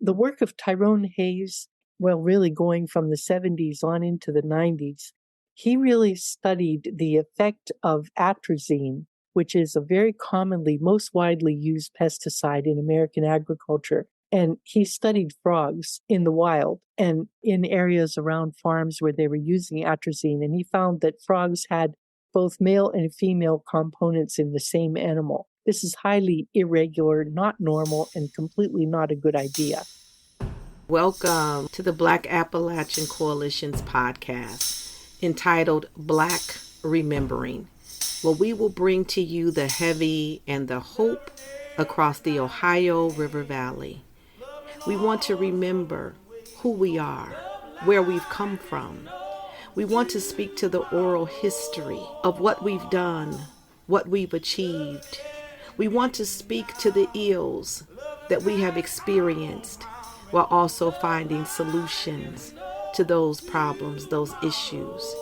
The work of Tyrone Hayes, well, really going from the 70s on into the 90s, he really studied the effect of atrazine, which is a very commonly, most widely used pesticide in American agriculture. And he studied frogs in the wild and in areas around farms where they were using atrazine. And he found that frogs had both male and female components in the same animal. This is highly irregular, not normal, and completely not a good idea. Welcome to the Black Appalachian Coalition's podcast entitled BLAC Remembering, where we will bring to you the heavy and the hope across the Ohio River Valley. We want to remember who we are, where we've come from. We want to speak to the oral history of what we've done, what we've achieved. We want to speak to the ills that we have experienced, while also finding solutions to those problems, those issues.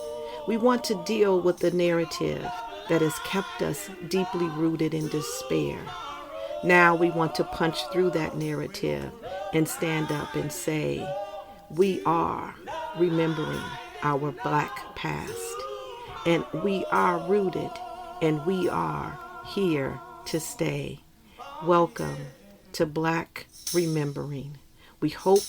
We want to deal with the narrative that has kept us deeply rooted in despair. Now we want to punch through that narrative and stand up and say, we are remembering our Black past, and we are rooted, and we are here to stay. Welcome to Black Remembering. We hope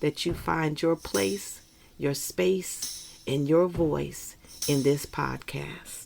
that you find your place, your space, and your voice in this podcast.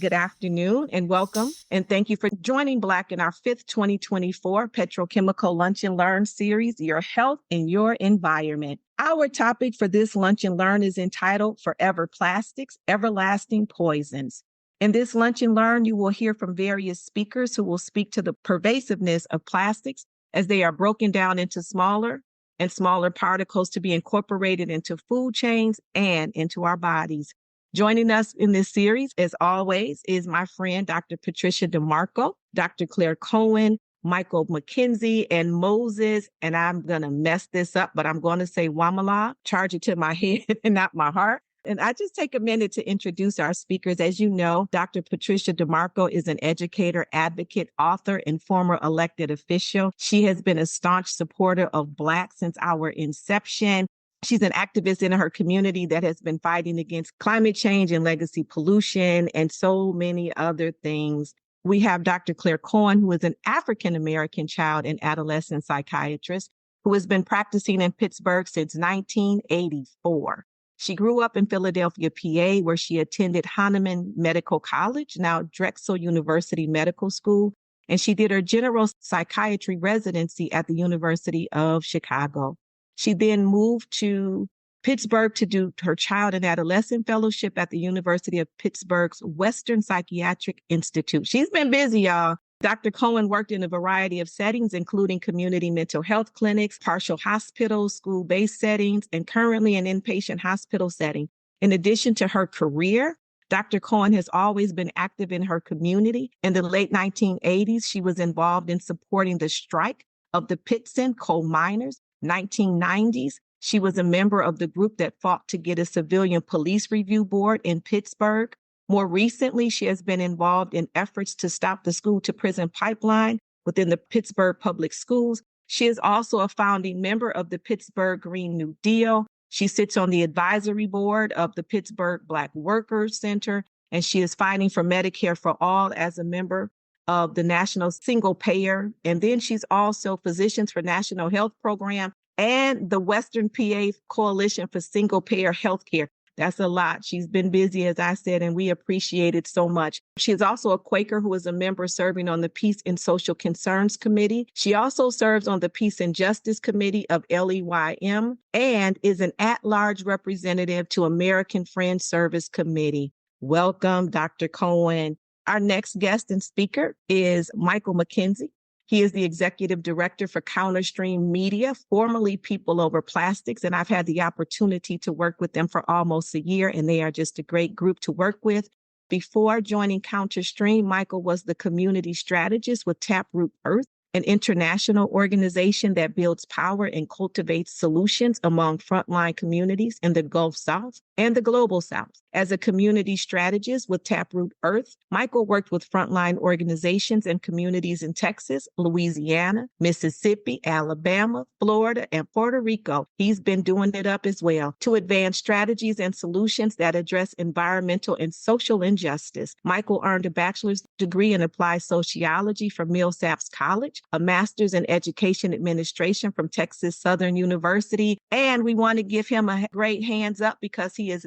Good afternoon and welcome. And thank you for joining BLAC in our 5th 2024 Petrochemical Lunch and Learn series, Your Health and Your Environment. Our topic for this Lunch and Learn is entitled Forever Plastics, Everlasting Poisons. In this Lunch and Learn, you will hear from various speakers who will speak to the pervasiveness of plastics as they are broken down into smaller and smaller particles to be incorporated into food chains and into our bodies. Joining us in this series, as always, is my friend, Dr. Patricia DeMarco, Dr. Claire Cohen, Michael McKenzie, and Moses, and I'm going to mess this up, but I'm going to say Wamalwa, charge it to my head and not my heart. And I just take a minute to introduce our speakers. As you know, Dr. Patricia DeMarco is an educator, advocate, author, and former elected official. She has been a staunch supporter of BLAC since our inception. She's an activist in her community that has been fighting against climate change and legacy pollution and so many other things. We have Dr. Claire Cohen, who is an African-American child and adolescent psychiatrist who has been practicing in Pittsburgh since 1984. She grew up in Philadelphia, PA, where she attended Hahnemann Medical College, now Drexel University Medical School, and she did her general psychiatry residency at the University of Chicago. She then moved to Pittsburgh to do her child and adolescent fellowship at the University of Pittsburgh's Western Psychiatric Institute. She's been busy, y'all. Dr. Cohen worked in a variety of settings, including community mental health clinics, partial hospitals, school-based settings, and currently an inpatient hospital setting. In addition to her career, Dr. Cohen has always been active in her community. In the late 1980s, she was involved in supporting the strike of the Pittston coal miners. 1990s, she was a member of the group that fought to get a civilian police review board in Pittsburgh. More recently, she has been involved in efforts to stop the school-to-prison pipeline within the Pittsburgh public schools. She is also a founding member of the Pittsburgh Green New Deal. She sits on the advisory board of the Pittsburgh Black Workers Center, and she is fighting for Medicare for All as a member of the National Single Payer. And then she's also Physicians for National Health Program and the Western PA Coalition for Single Payer Healthcare. That's a lot. She's been busy, as I said, and we appreciate it so much. She is also a Quaker who is a member serving on the Peace and Social Concerns Committee. She also serves on the Peace and Justice Committee of LEYM and is an at-large representative to American Friends Service Committee. Welcome, Dr. Cohen. Our next guest and speaker is Michael McKenzie. He is the executive director for Counterstream Media, formerly People Over Plastics, and I've had the opportunity to work with them for almost a year, and they are just a great group to work with. Before joining Counterstream, Michael was the community strategist with Taproot Earth, an international organization that builds power and cultivates solutions among frontline communities in the Gulf South. and the Global South. As a community strategist with Taproot Earth, Michael worked with frontline organizations and communities in Texas, Louisiana, Mississippi, Alabama, Florida, and Puerto Rico. He's been doing it up as well to advance strategies and solutions that address environmental and social injustice. Michael earned a bachelor's degree in applied sociology from Millsaps College, a master's in education administration from Texas Southern University, and we want to give him a great hands up because he's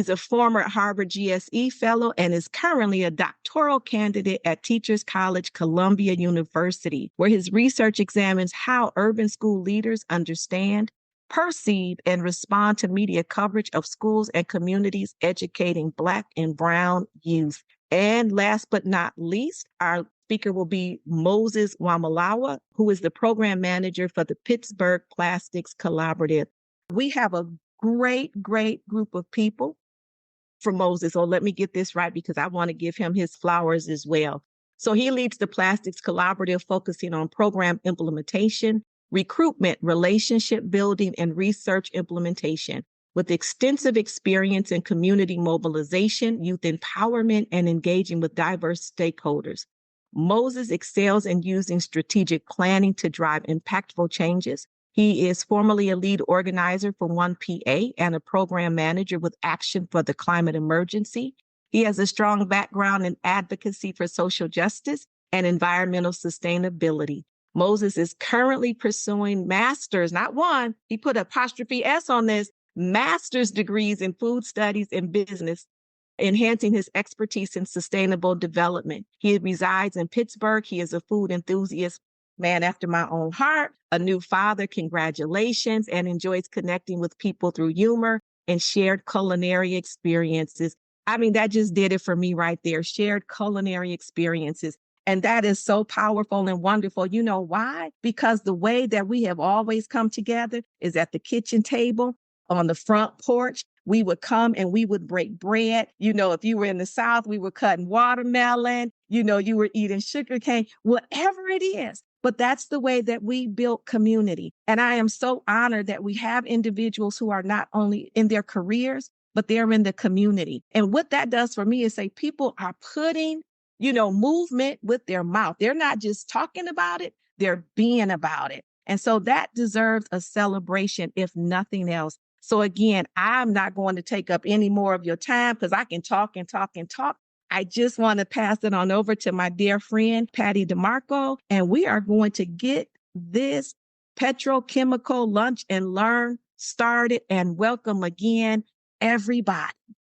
a former Harvard GSE fellow and is currently a doctoral candidate at Teachers College, Columbia University, where his research examines how urban school leaders understand, perceive, and respond to media coverage of schools and communities educating Black and Brown youth. And last but not least, our speaker will be Moses Wamalwa, who is the program manager for the Pittsburgh Plastics Collaborative. We have a great group of people for Moses. So let me get this right because I want to give him his flowers as well. So he leads the Plastics Collaborative, focusing on program implementation, recruitment, relationship building, and research implementation. With extensive experience in community mobilization, youth empowerment, and engaging with diverse stakeholders, Moses excels in using strategic planning to drive impactful changes. He is formerly a lead organizer for 1PA and a program manager with Action for the Climate Emergency. He has a strong background in advocacy for social justice and environmental sustainability. Moses is currently pursuing master's, not one, he put apostrophe S on this, master's degrees in food studies and business, enhancing his expertise in sustainable development. He resides in Pittsburgh. He is a food enthusiast, man after my own heart, a new father, congratulations, and enjoys connecting with people through humor and shared culinary experiences. I mean, that just did it for me right there, shared culinary experiences. And that is so powerful and wonderful. You know why? Because the way that we have always come together is at the kitchen table, on the front porch. We would come and we would break bread. You know, if you were in the South, we were cutting watermelon. You know, you were eating sugar cane, whatever it is. But that's the way that we built community. And I am so honored that we have individuals who are not only in their careers, but they're in the community. And what that does for me is say people are putting, movement with their mouth. They're not just talking about it, they're being about it. And so that deserves a celebration, if nothing else. So again, I'm not going to take up any more of your time because I can talk and talk and talk. I just want to pass it on over to my dear friend, Patty DeMarco, and we are going to get this petrochemical lunch and learn started, and welcome again, everybody.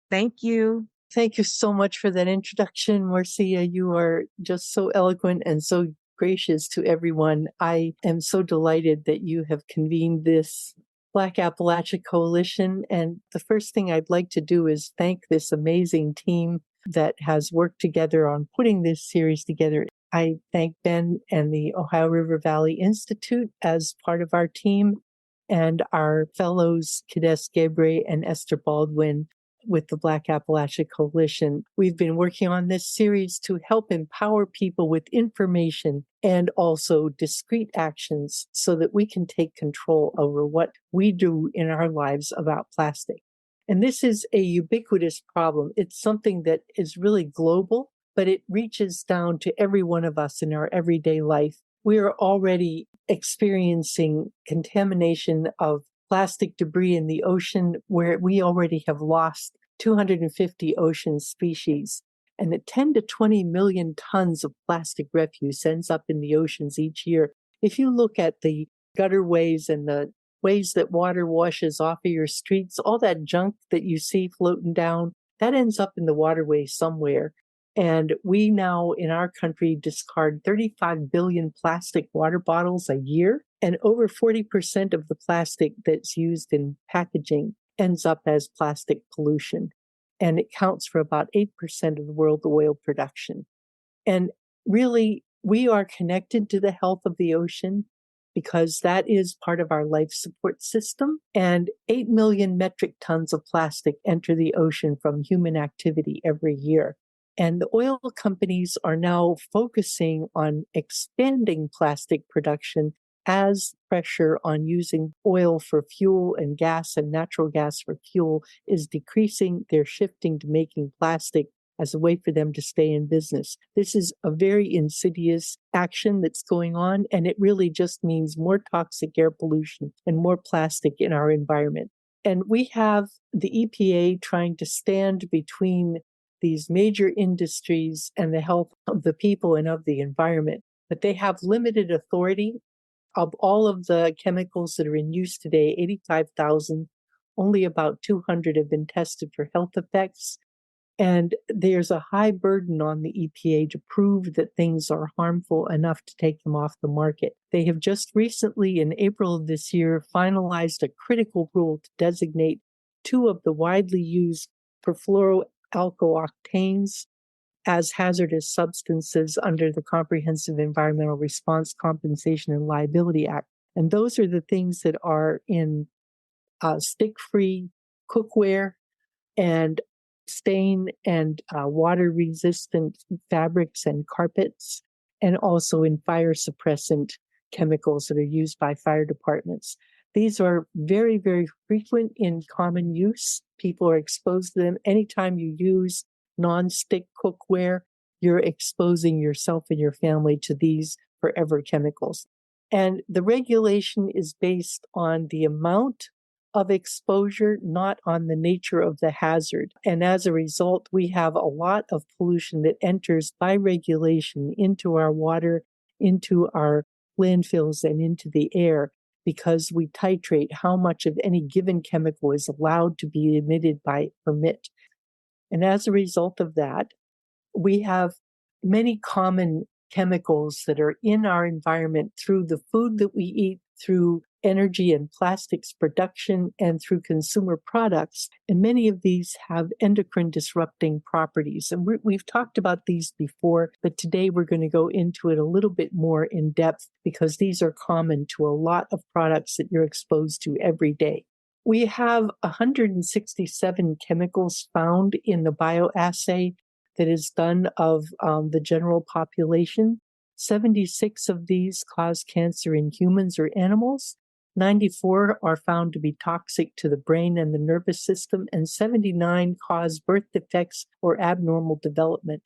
Thank you. Thank you so much for that introduction, Marcia. You are just so eloquent and so gracious to everyone. I am so delighted that you have convened this Black Appalachia Coalition. And the first thing I'd like to do is thank this amazing team that has worked together on putting this series together. I thank Ben and the Ohio River Valley Institute as part of our team, and our fellows, Kadesh Gebre and Esther Baldwin, with the Black Appalachia Coalition. We've been working on this series to help empower people with information and also discrete actions so that we can take control over what we do in our lives about plastic. And this is a ubiquitous problem. It's something that is really global, but it reaches down to every one of us in our everyday life. We are already experiencing contamination of plastic debris in the ocean, where we already have lost 250 ocean species. And 10 to 20 million tons of plastic refuse ends up in the oceans each year. If you look at the gutterways and the ways that water washes off of your streets, all that junk that you see floating down, that ends up in the waterway somewhere. And we now in our country discard 35 billion plastic water bottles a year. And over 40% of the plastic that's used in packaging ends up as plastic pollution. And it counts for about 8% of the world oil production. And really, we are connected to the health of the ocean because that is part of our life support system. And 8 million metric tons of plastic enter the ocean from human activity every year. And the oil companies are now focusing on expanding plastic production as pressure on using oil for fuel and gas and natural gas for fuel is decreasing, they're shifting to making plastic as a way for them to stay in business. This is a very insidious action that's going on, and it really just means more toxic air pollution and more plastic in our environment. And we have the EPA trying to stand between these major industries and the health of the people and of the environment. But they have limited authority. Of all of the chemicals that are in use today, 85,000, only about 200 have been tested for health effects. And there's a high burden on the EPA to prove that things are harmful enough to take them off the market. They have just recently, in April of this year, finalized a critical rule to designate two of the widely used perfluoroalkyl-octanes as hazardous substances under the Comprehensive Environmental Response Compensation and Liability Act. And those are the things that are in stick-free cookware and stain and water-resistant fabrics and carpets, and also in fire suppressant chemicals that are used by fire departments. These are very, very frequent in common use. People are exposed to them. Anytime you use non-stick cookware, you're exposing yourself and your family to these forever chemicals. And the regulation is based on the amount of exposure, not on the nature of the hazard. And as a result, we have a lot of pollution that enters by regulation into our water, into our landfills, and into the air because we titrate how much of any given chemical is allowed to be emitted by permit. And as a result of that, we have many common chemicals that are in our environment through the food that we eat, through energy and plastics production, and through consumer products. And many of these have endocrine disrupting properties. And we've talked about these before, but today we're going to go into it a little bit more in depth because these are common to a lot of products that you're exposed to every day. We have 167 chemicals found in the bioassay that is done of the general population. 76 of these cause cancer in humans or animals. 94 are found to be toxic to the brain and the nervous system, and 79 cause birth defects or abnormal development.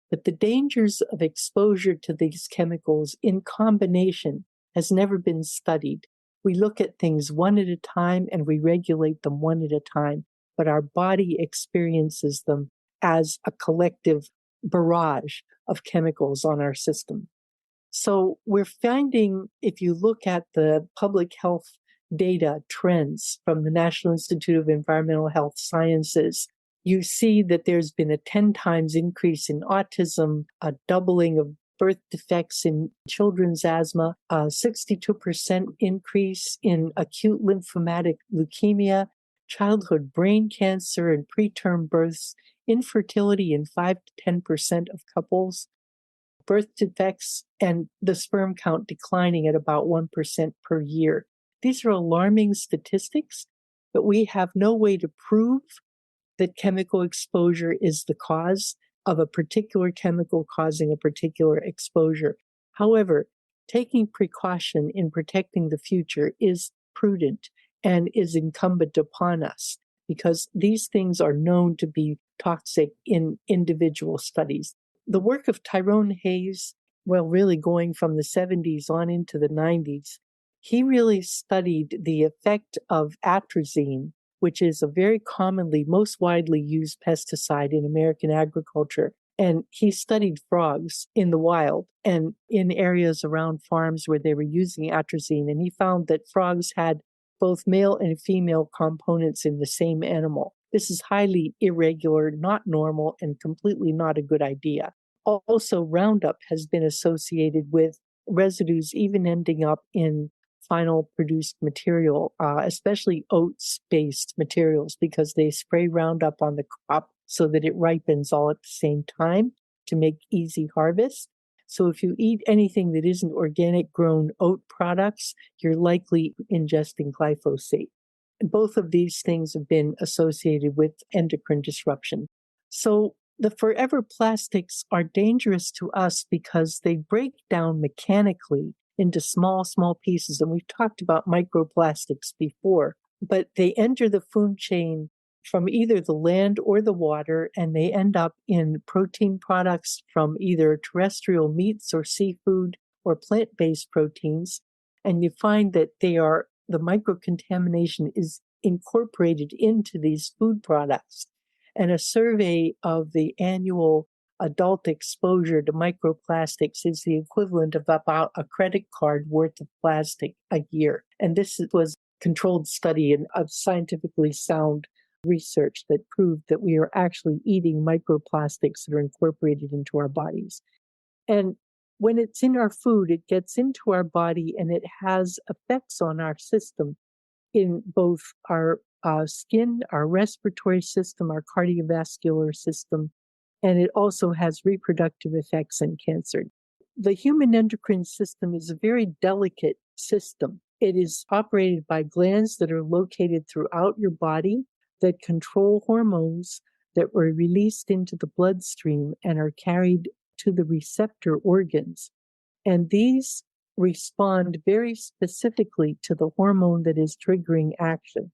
But the dangers of exposure to these chemicals in combination has never been studied. We look at things one at a time and we regulate them one at a time, but our body experiences them as a collective barrage of chemicals on our system. So we're finding, if you look at the public health data trends from the National Institute of Environmental Health Sciences, you see that there's been a 10 times increase in autism, a doubling of birth defects in children's asthma, a 62% increase in acute lymphomatic leukemia, childhood brain cancer and preterm births, infertility in 5 to 10% of couples, birth defects, and the sperm count declining at about 1% per year. These are alarming statistics, but we have no way to prove that chemical exposure is the cause of a particular chemical causing a particular exposure. However, taking precaution in protecting the future is prudent and is incumbent upon us because these things are known to be toxic in individual studies. The work of Tyrone Hayes, really going from the 70s on into the 90s, he really studied the effect of atrazine, which is a very commonly, most widely used pesticide in American agriculture. And he studied frogs in the wild and in areas around farms where they were using atrazine. And he found that frogs had both male and female components in the same animal. This is highly irregular, not normal, and completely not a good idea. Also, Roundup has been associated with residues even ending up in final produced material, especially oats-based materials, because they spray Roundup on the crop so that it ripens all at the same time to make easy harvest. So if you eat anything that isn't organic grown oat products, you're likely ingesting glyphosate. Both of these things have been associated with endocrine disruption. So the forever plastics are dangerous to us because they break down mechanically into small, small pieces. And we've talked about microplastics before, but they enter the food chain from either the land or the water, and they end up in protein products from either terrestrial meats or seafood or plant-based proteins. And you find that the microcontamination is incorporated into these food products. And a survey of the annual adult exposure to microplastics is the equivalent of about a credit card worth of plastic a year. And this was a controlled study of scientifically sound research that proved that we are actually eating microplastics that are incorporated into our bodies. And when it's in our food, it gets into our body and it has effects on our system in both our skin, our respiratory system, our cardiovascular system, and it also has reproductive effects in cancer. The human endocrine system is a very delicate system. It is operated by glands that are located throughout your body that control hormones that were released into the bloodstream and are carried to the receptor organs. And these respond very specifically to the hormone that is triggering action.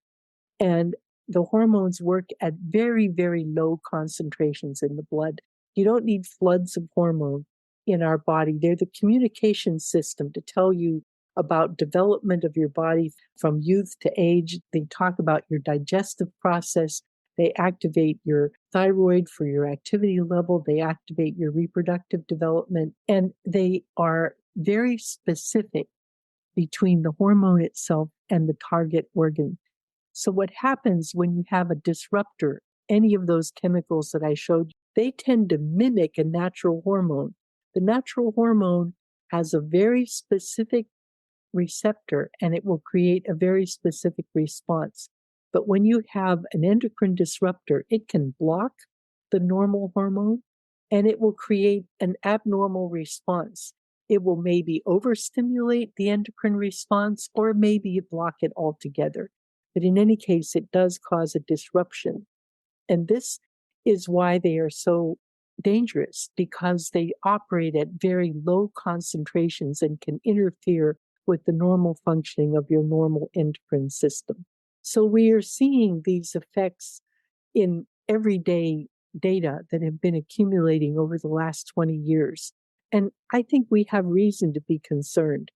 And the hormones work at very, very low concentrations in the blood. You don't need floods of hormone in our body. They're the communication system to tell you about development of your body from youth to age. They talk about your digestive process. They activate your thyroid for your activity level. They activate your reproductive development. And they are very specific between the hormone itself and the target organ. So what happens when you have a disruptor, any of those chemicals that I showed you, they tend to mimic a natural hormone. The natural hormone has a very specific receptor and it will create a very specific response. But when you have an endocrine disruptor, it can block the normal hormone and it will create an abnormal response. It will maybe overstimulate the endocrine response or maybe block it altogether. But in any case, it does cause a disruption. And this is why they are so dangerous, because they operate at very low concentrations and can interfere with the normal functioning of your normal endocrine system. So we are seeing these effects in everyday data that have been accumulating over the last 20 years. And I think we have reason to be concerned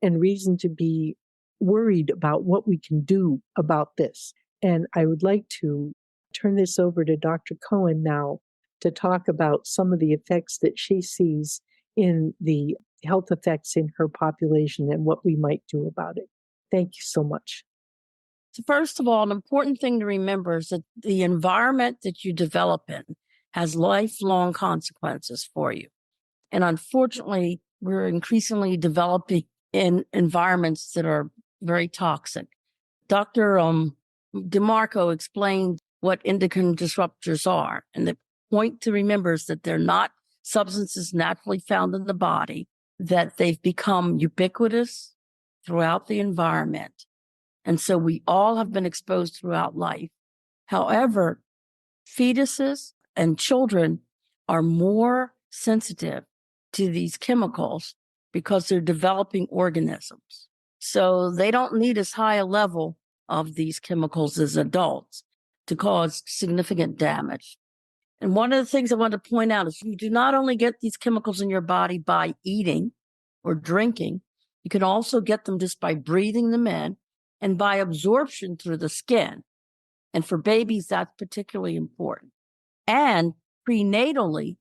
and reason to be worried about what we can do about this. And I would like to turn this over to Dr. Cohen now to talk about some of the effects that she sees in the health effects in her population and what we might do about it. Thank you so much. So first of all, an important thing to remember is that the environment that you develop in has lifelong consequences for you. And unfortunately, we're increasingly developing in environments that are very toxic. Dr. DeMarco explained what endocrine disruptors are. And the point to remember is that they're not substances naturally found in the body, that they've become ubiquitous throughout the environment. And so we all have been exposed throughout life. However, fetuses and children are more sensitive to these chemicals because they're developing organisms. So they don't need as high a level of these chemicals as adults to cause significant damage. And one of the things I want to point out is you do not only get these chemicals in your body by eating or drinking, you can also get them just by breathing them in and by absorption through the skin. And for babies, that's particularly important. And prenatally,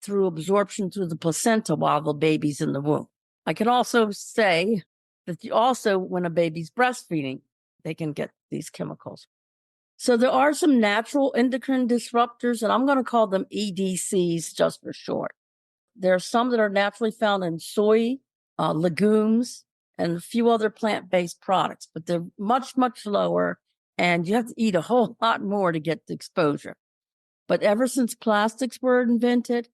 through absorption through the placenta while the baby's in the womb. I can also say that when a baby's breastfeeding, they can get these chemicals. So there are some natural endocrine disruptors, and I'm going to call them EDCs just for short. There are some that are naturally found in soy, legumes, and a few other plant-based products, but they're much, much lower, and you have to eat a whole lot more to get the exposure. But ever since plastics were invented,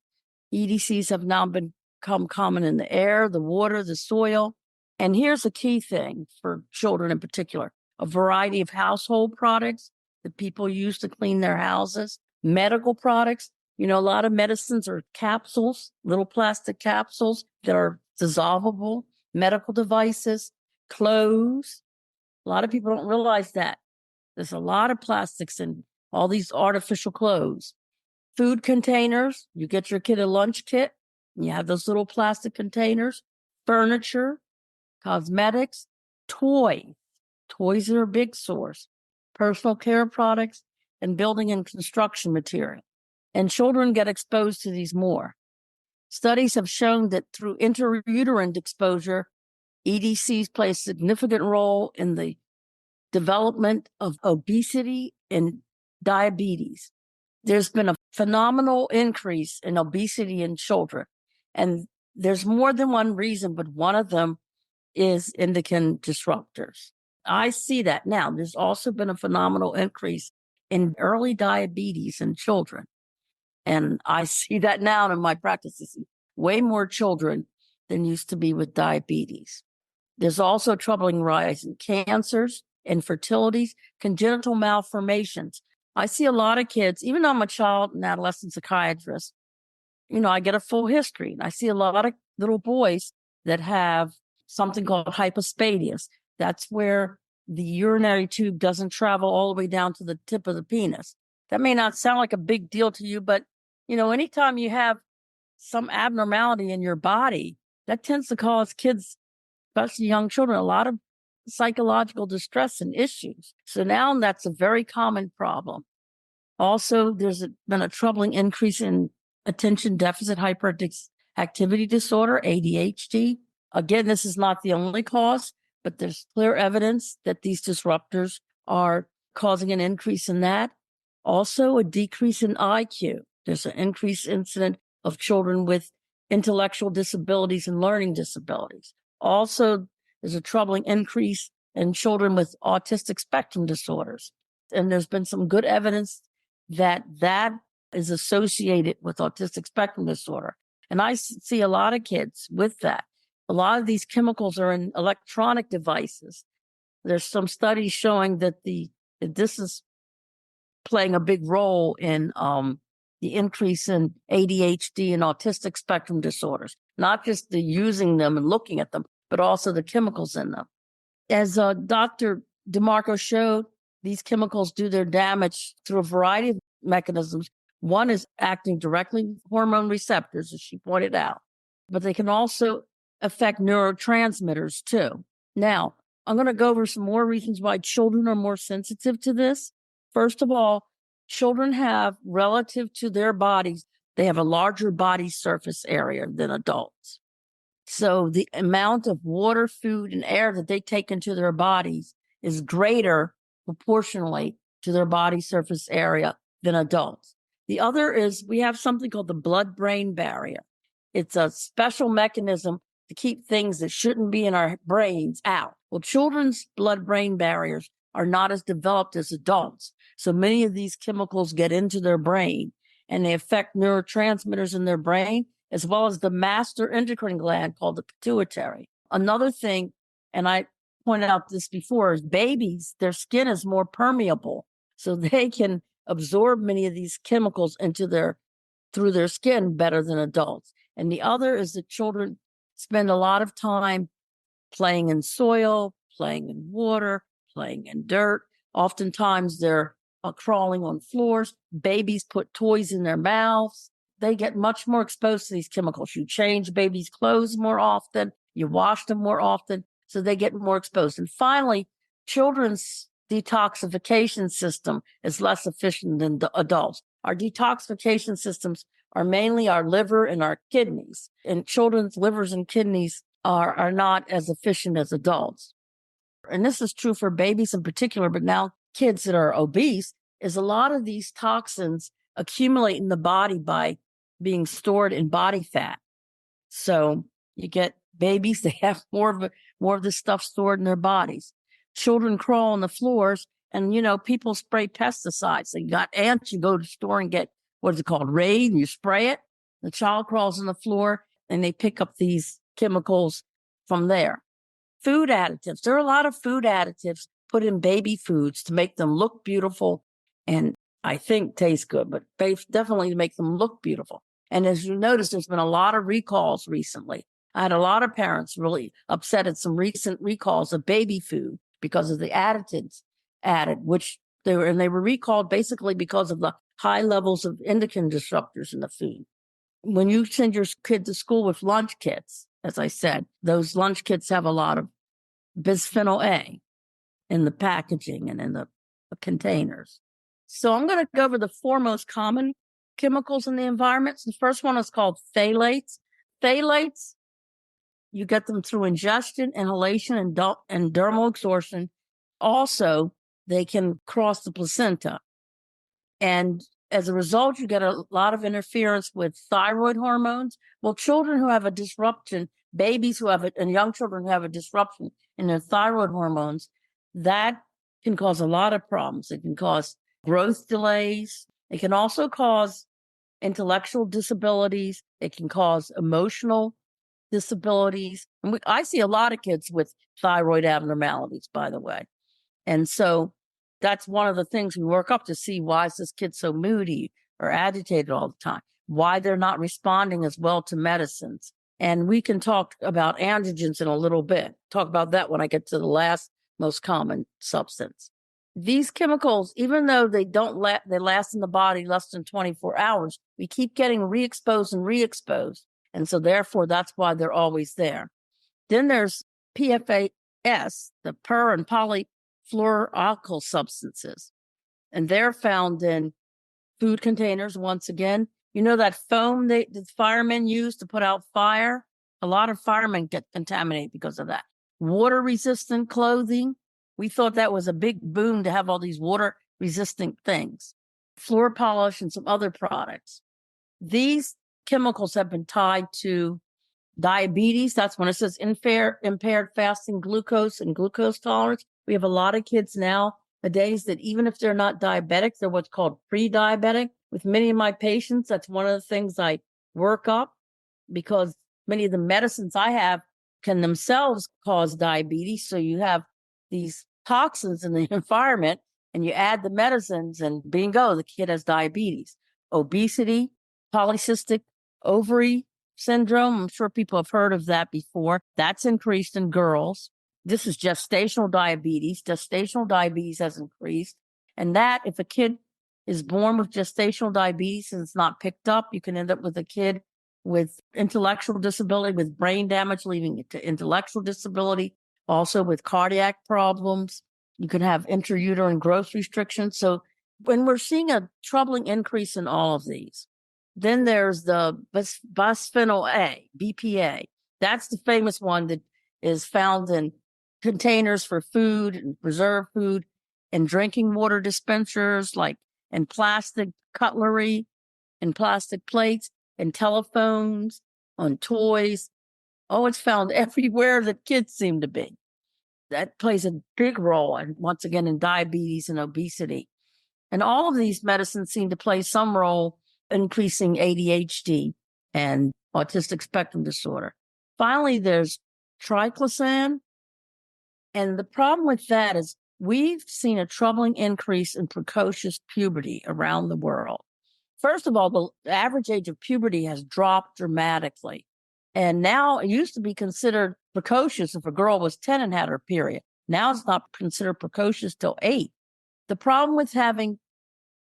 EDCs have now become common in the air, the water, the soil. And here's a key thing for children in particular: a variety of household products that people use to clean their houses, medical products. A lot of medicines are capsules, little plastic capsules that are dissolvable. medical devices, clothes. A lot of people don't realize that. There's a lot of plastics in all these artificial clothes. Food containers, you get your kid a lunch kit, and you have those little plastic containers. Furniture, cosmetics, toys. Toys are a big source. Personal care products, and building and construction material. And children get exposed to these more. Studies have shown that through intrauterine exposure, EDCs play a significant role in the development of obesity and diabetes. There's been a phenomenal increase in obesity in children. And there's more than one reason, but one of them is endocrine disruptors. I see that now. There's also been a phenomenal increase in early diabetes in children. And I see that now in my practices. Way more children than used to be with diabetes. There's also a troubling rise in cancers, infertilities, congenital malformations. I see a lot of kids, even though I'm a child and adolescent psychiatrist, I get a full history. And I see a lot of little boys that have something called hypospadias. That's where the urinary tube doesn't travel all the way down to the tip of the penis. That may not sound like a big deal to you, but, anytime you have some abnormality in your body, that tends to cause kids, especially young children, a lot of psychological distress and issues. So now that's a very common problem. Also, there's been a troubling increase in attention deficit hyperactivity disorder, ADHD. Again, this is not the only cause, but there's clear evidence that these disruptors are causing an increase in that. Also, a decrease in IQ. There's an increased incidence of children with intellectual disabilities and learning disabilities. Also, there's a troubling increase in children with autistic spectrum disorders. And there's been some good evidence that is associated with autistic spectrum disorder. And I see a lot of kids with that. A lot of these chemicals are in electronic devices. There's some studies showing that this is playing a big role in the increase in ADHD and autistic spectrum disorders, not just the using them and looking at them, but also the chemicals in them. As Dr. DeMarco showed, these chemicals do their damage through a variety of mechanisms. One is acting directly with hormone receptors, as she pointed out, but they can also affect neurotransmitters too. Now, I'm going to go over some more reasons why children are more sensitive to this. First of all, children have, relative to their bodies, they have a larger body surface area than adults. So the amount of water, food, and air that they take into their bodies is greater proportionally to their body surface area than adults. The other is we have something called the blood-brain barrier. It's a special mechanism to keep things that shouldn't be in our brains out. Well, children's blood-brain barriers are not as developed as adults. So many of these chemicals get into their brain and they affect neurotransmitters in their brain, as well as the master endocrine gland called the pituitary. Another thing, and I pointed out this before, is babies, their skin is more permeable. So they can absorb many of these chemicals through their skin better than adults. And the other is that children spend a lot of time playing in soil, playing in water, playing in dirt. Oftentimes they're crawling on floors. Babies put toys in their mouths. They get much more exposed to these chemicals. You change babies' clothes more often. You wash them more often. So they get more exposed. And finally, children's detoxification system is less efficient than the adults. Our detoxification systems are mainly our liver and our kidneys. And children's livers and kidneys are not as efficient as adults. And this is true for babies in particular, but now kids that are obese, is a lot of these toxins accumulate in the body by being stored in body fat. So you get babies, they have more of this stuff stored in their bodies. Children crawl on the floors and, people spray pesticides. They got ants, you go to the store and get, what is it called, Raid, and you spray it. The child crawls on the floor and they pick up these chemicals from there. Food additives. There are a lot of food additives put in baby foods to make them look beautiful and I think taste good, but definitely to make them look beautiful. And as you notice, there's been a lot of recalls recently I had a lot of parents really upset at some recent recalls of baby food because of the additives added, which they were recalled basically because of the high levels of endocrine disruptors in the food. When you send your kid to school with lunch kits, as I said, those lunch kits have a lot of bisphenol A in the packaging and in the containers. So I'm going to go over the four most common chemicals in the environment. So the first one is called phthalates. Phthalates, you get them through ingestion, inhalation, and dermal absorption. Also, they can cross the placenta. And as a result, you get a lot of interference with thyroid hormones. Well, children who have a disruption, babies who have it, and young children who have a disruption in their thyroid hormones, that can cause a lot of problems. It can cause growth delays. It can also cause intellectual disabilities. It can cause emotional disabilities. And I see a lot of kids with thyroid abnormalities, by the way. And so that's one of the things we work up to see, why is this kid so moody or agitated all the time? Why they're not responding as well to medicines. And we can talk about androgens in a little bit. Talk about that when I get to the last most common substance. These chemicals, even though they they last in the body less than 24 hours, we keep getting re-exposed and re-exposed. And so therefore, that's why they're always there. Then there's PFAS, the per and polyfluoroalkyl substances. And they're found in food containers, once again. You know that foam the firemen use to put out fire? A lot of firemen get contaminated because of that. Water-resistant clothing. We thought that was a big boon to have all these water-resistant things. Floor polish and some other products. These chemicals have been tied to diabetes. That's when it says impaired fasting glucose and glucose tolerance. We have a lot of kids nowadays that even if they're not diabetic, they're what's called pre-diabetic. With many of my patients, that's one of the things I work up, because many of the medicines I have can themselves cause diabetes. So you have these toxins in the environment and you add the medicines and bingo, the kid has diabetes. Obesity, polycystic ovary syndrome. I'm sure people have heard of that before. That's increased in girls. This is gestational diabetes. Gestational diabetes has increased. And that, if a kid is born with gestational diabetes and it's not picked up, you can end up with a kid with intellectual disability, with brain damage, leading to intellectual disability, also with cardiac problems. You can have intrauterine growth restrictions. So when we're seeing a troubling increase in all of these, then there's the bisphenol A, BPA. That's the famous one that is found in containers for food and preserved food and drinking water dispensers, like in plastic cutlery and plastic plates and telephones, on toys. Oh, it's found everywhere that kids seem to be. That plays a big role, and once again, in diabetes and obesity. And all of these medicines seem to play some role increasing ADHD and autistic spectrum disorder. Finally, there's triclosan. And the problem with that is we've seen a troubling increase in precocious puberty around the world. First of all, the average age of puberty has dropped dramatically. And now it used to be considered precocious if a girl was 10 and had her period. Now it's not considered precocious till 8. The problem with having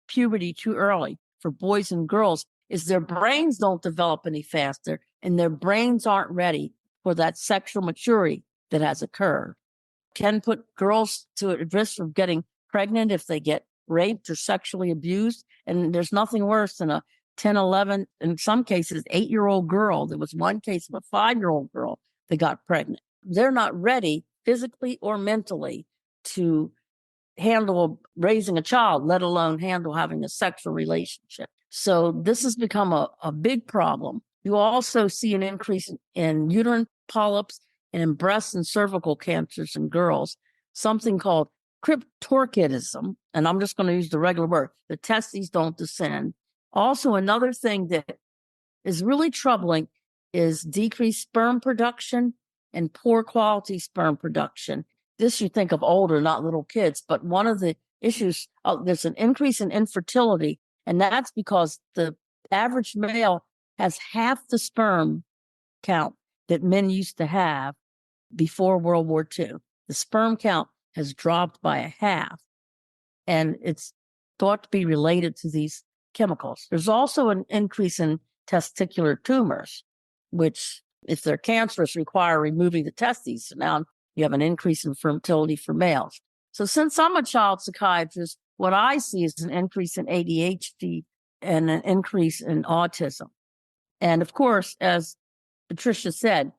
puberty too early for boys and girls is their brains don't develop any faster, and their brains aren't ready for that sexual maturity that has occurred. Can put girls to a risk of getting pregnant if they get raped or sexually abused. And there's nothing worse than a 10, 11, in some cases, 8-year-old girl. There was one case of a 5-year-old girl that got pregnant. They're not ready physically or mentally to handle raising a child, let alone handle having a sexual relationship. So this has become a big problem. You also see an increase in uterine polyps and in breast and cervical cancers in girls, something called cryptorchidism. And I'm just going to use the regular word. The testes don't descend. Also, another thing that is really troubling is decreased sperm production and poor quality sperm production. This you think of older, not little kids, but one of the issues, there's an increase in infertility, and that's because the average male has half the sperm count that men used to have before World War II. The sperm count has dropped by a half, and it's thought to be related to these chemicals. There's also an increase in testicular tumors, which, if they're cancerous, require removing the testes. So now you have an increase in fertility for males. So since I'm a child psychiatrist, what I see is an increase in ADHD and an increase in autism. And of course, as Patricia said,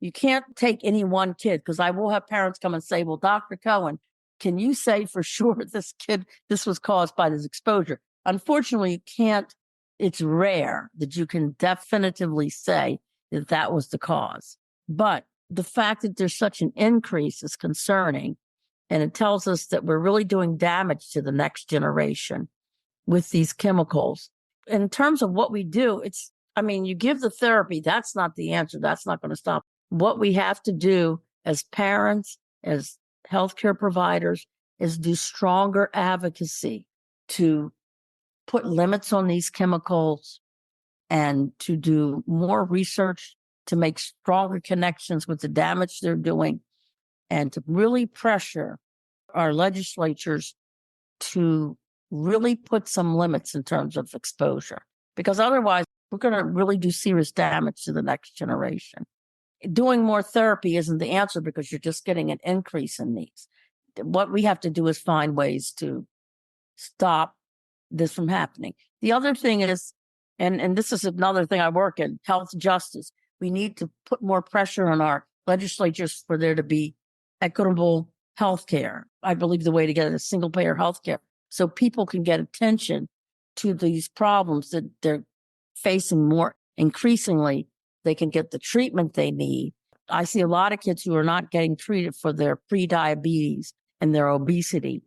you can't take any one kid, because I will have parents come and say, well, Dr. Cohen, can you say for sure this was caused by this exposure? Unfortunately, you can't. It's rare that you can definitively say that that was the cause. But the fact that there's such an increase is concerning. And it tells us that we're really doing damage to the next generation with these chemicals. In terms of what we do, you give the therapy. That's not the answer. That's not going to stop. What we have to do as parents, as healthcare providers, is do stronger advocacy to put limits on these chemicals and to do more research to make stronger connections with the damage they're doing, and to really pressure our legislatures to really put some limits in terms of exposure, because otherwise we're going to really do serious damage to the next generation. Doing more therapy isn't the answer, because you're just getting an increase in these. What we have to do is find ways to stop this from happening. The other thing is, and this is another thing I work in, health justice. We need to put more pressure on our legislatures for there to be equitable health care. I believe the way to get it is single payer health care, so people can get attention to these problems that they're facing more increasingly. They can get the treatment they need. I see a lot of kids who are not getting treated for their prediabetes and their obesity.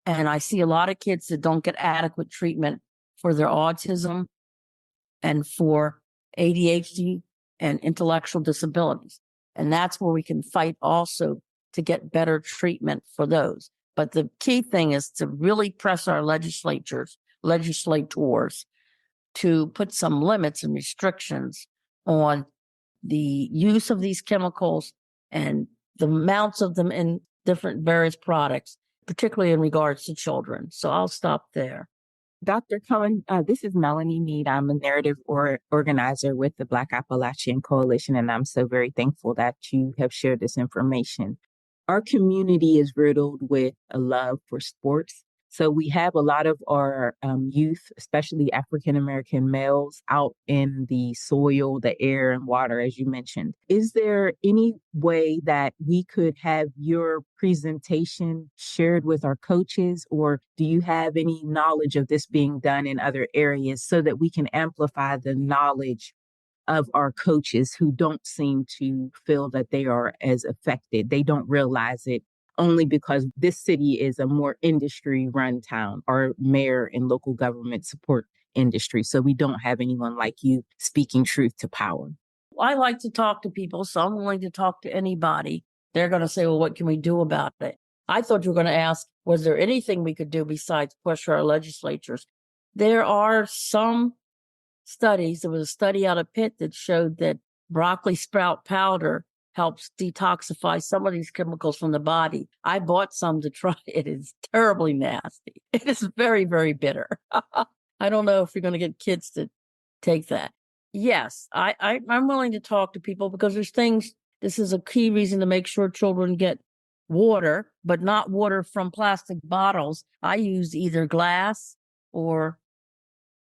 And I see a lot of kids that don't get adequate treatment for their autism and for ADHD and intellectual disabilities. And that's where we can fight also to get better treatment for those. But the key thing is to really press our legislators to put some limits and restrictions on the use of these chemicals and the amounts of them in different various products, particularly in regards to children. So I'll stop there. Dr. Cohen, this is Melanie Mead. I'm a narrative organizer with the BLAC Appalachian Coalition, and I'm so very thankful that you have shared this information. Our community is riddled with a love for sports. So we have a lot of our youth, especially African-American males, out in the soil, the air, and water, as you mentioned. Is there any way that we could have your presentation shared with our coaches, or do you have any knowledge of this being done in other areas so that we can amplify the knowledge of our coaches who don't seem to feel that they are as affected? They don't realize it only because this city is a more industry-run town. Our mayor and local government support industry. So we don't have anyone like you speaking truth to power. I like to talk to people, so I'm willing to talk to anybody. They're going to say, well, what can we do about it? I thought you were going to ask, was there anything we could do besides pressure our legislatures? There are some studies. There was a study out of Pitt that showed that broccoli sprout powder helps detoxify some of these chemicals from the body. I bought some to try. It is terribly nasty. It is very, very bitter. I don't know if you're going to get kids to take that. Yes, I'm willing to talk to people, because there's things, this is a key reason to make sure children get water, but not water from plastic bottles. I use either glass or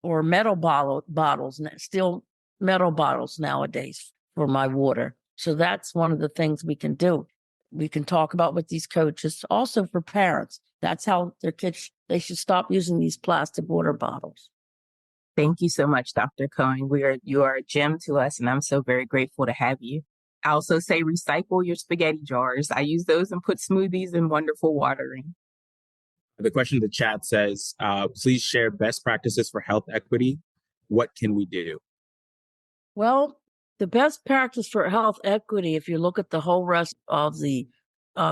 metal bottles, steel metal bottles nowadays for my water. So that's one of the things we can do. We can talk about with these coaches, also for parents. That's how their kids, they should stop using these plastic water bottles. Thank you so much, Dr. Cohen. You are a gem to us, and I'm so very grateful to have you. I also say recycle your spaghetti jars. I use those and put smoothies in wonderful watering. The question in the chat says, please share best practices for health equity. What can we do? Well, the best practice for health equity, if you look at the whole rest of the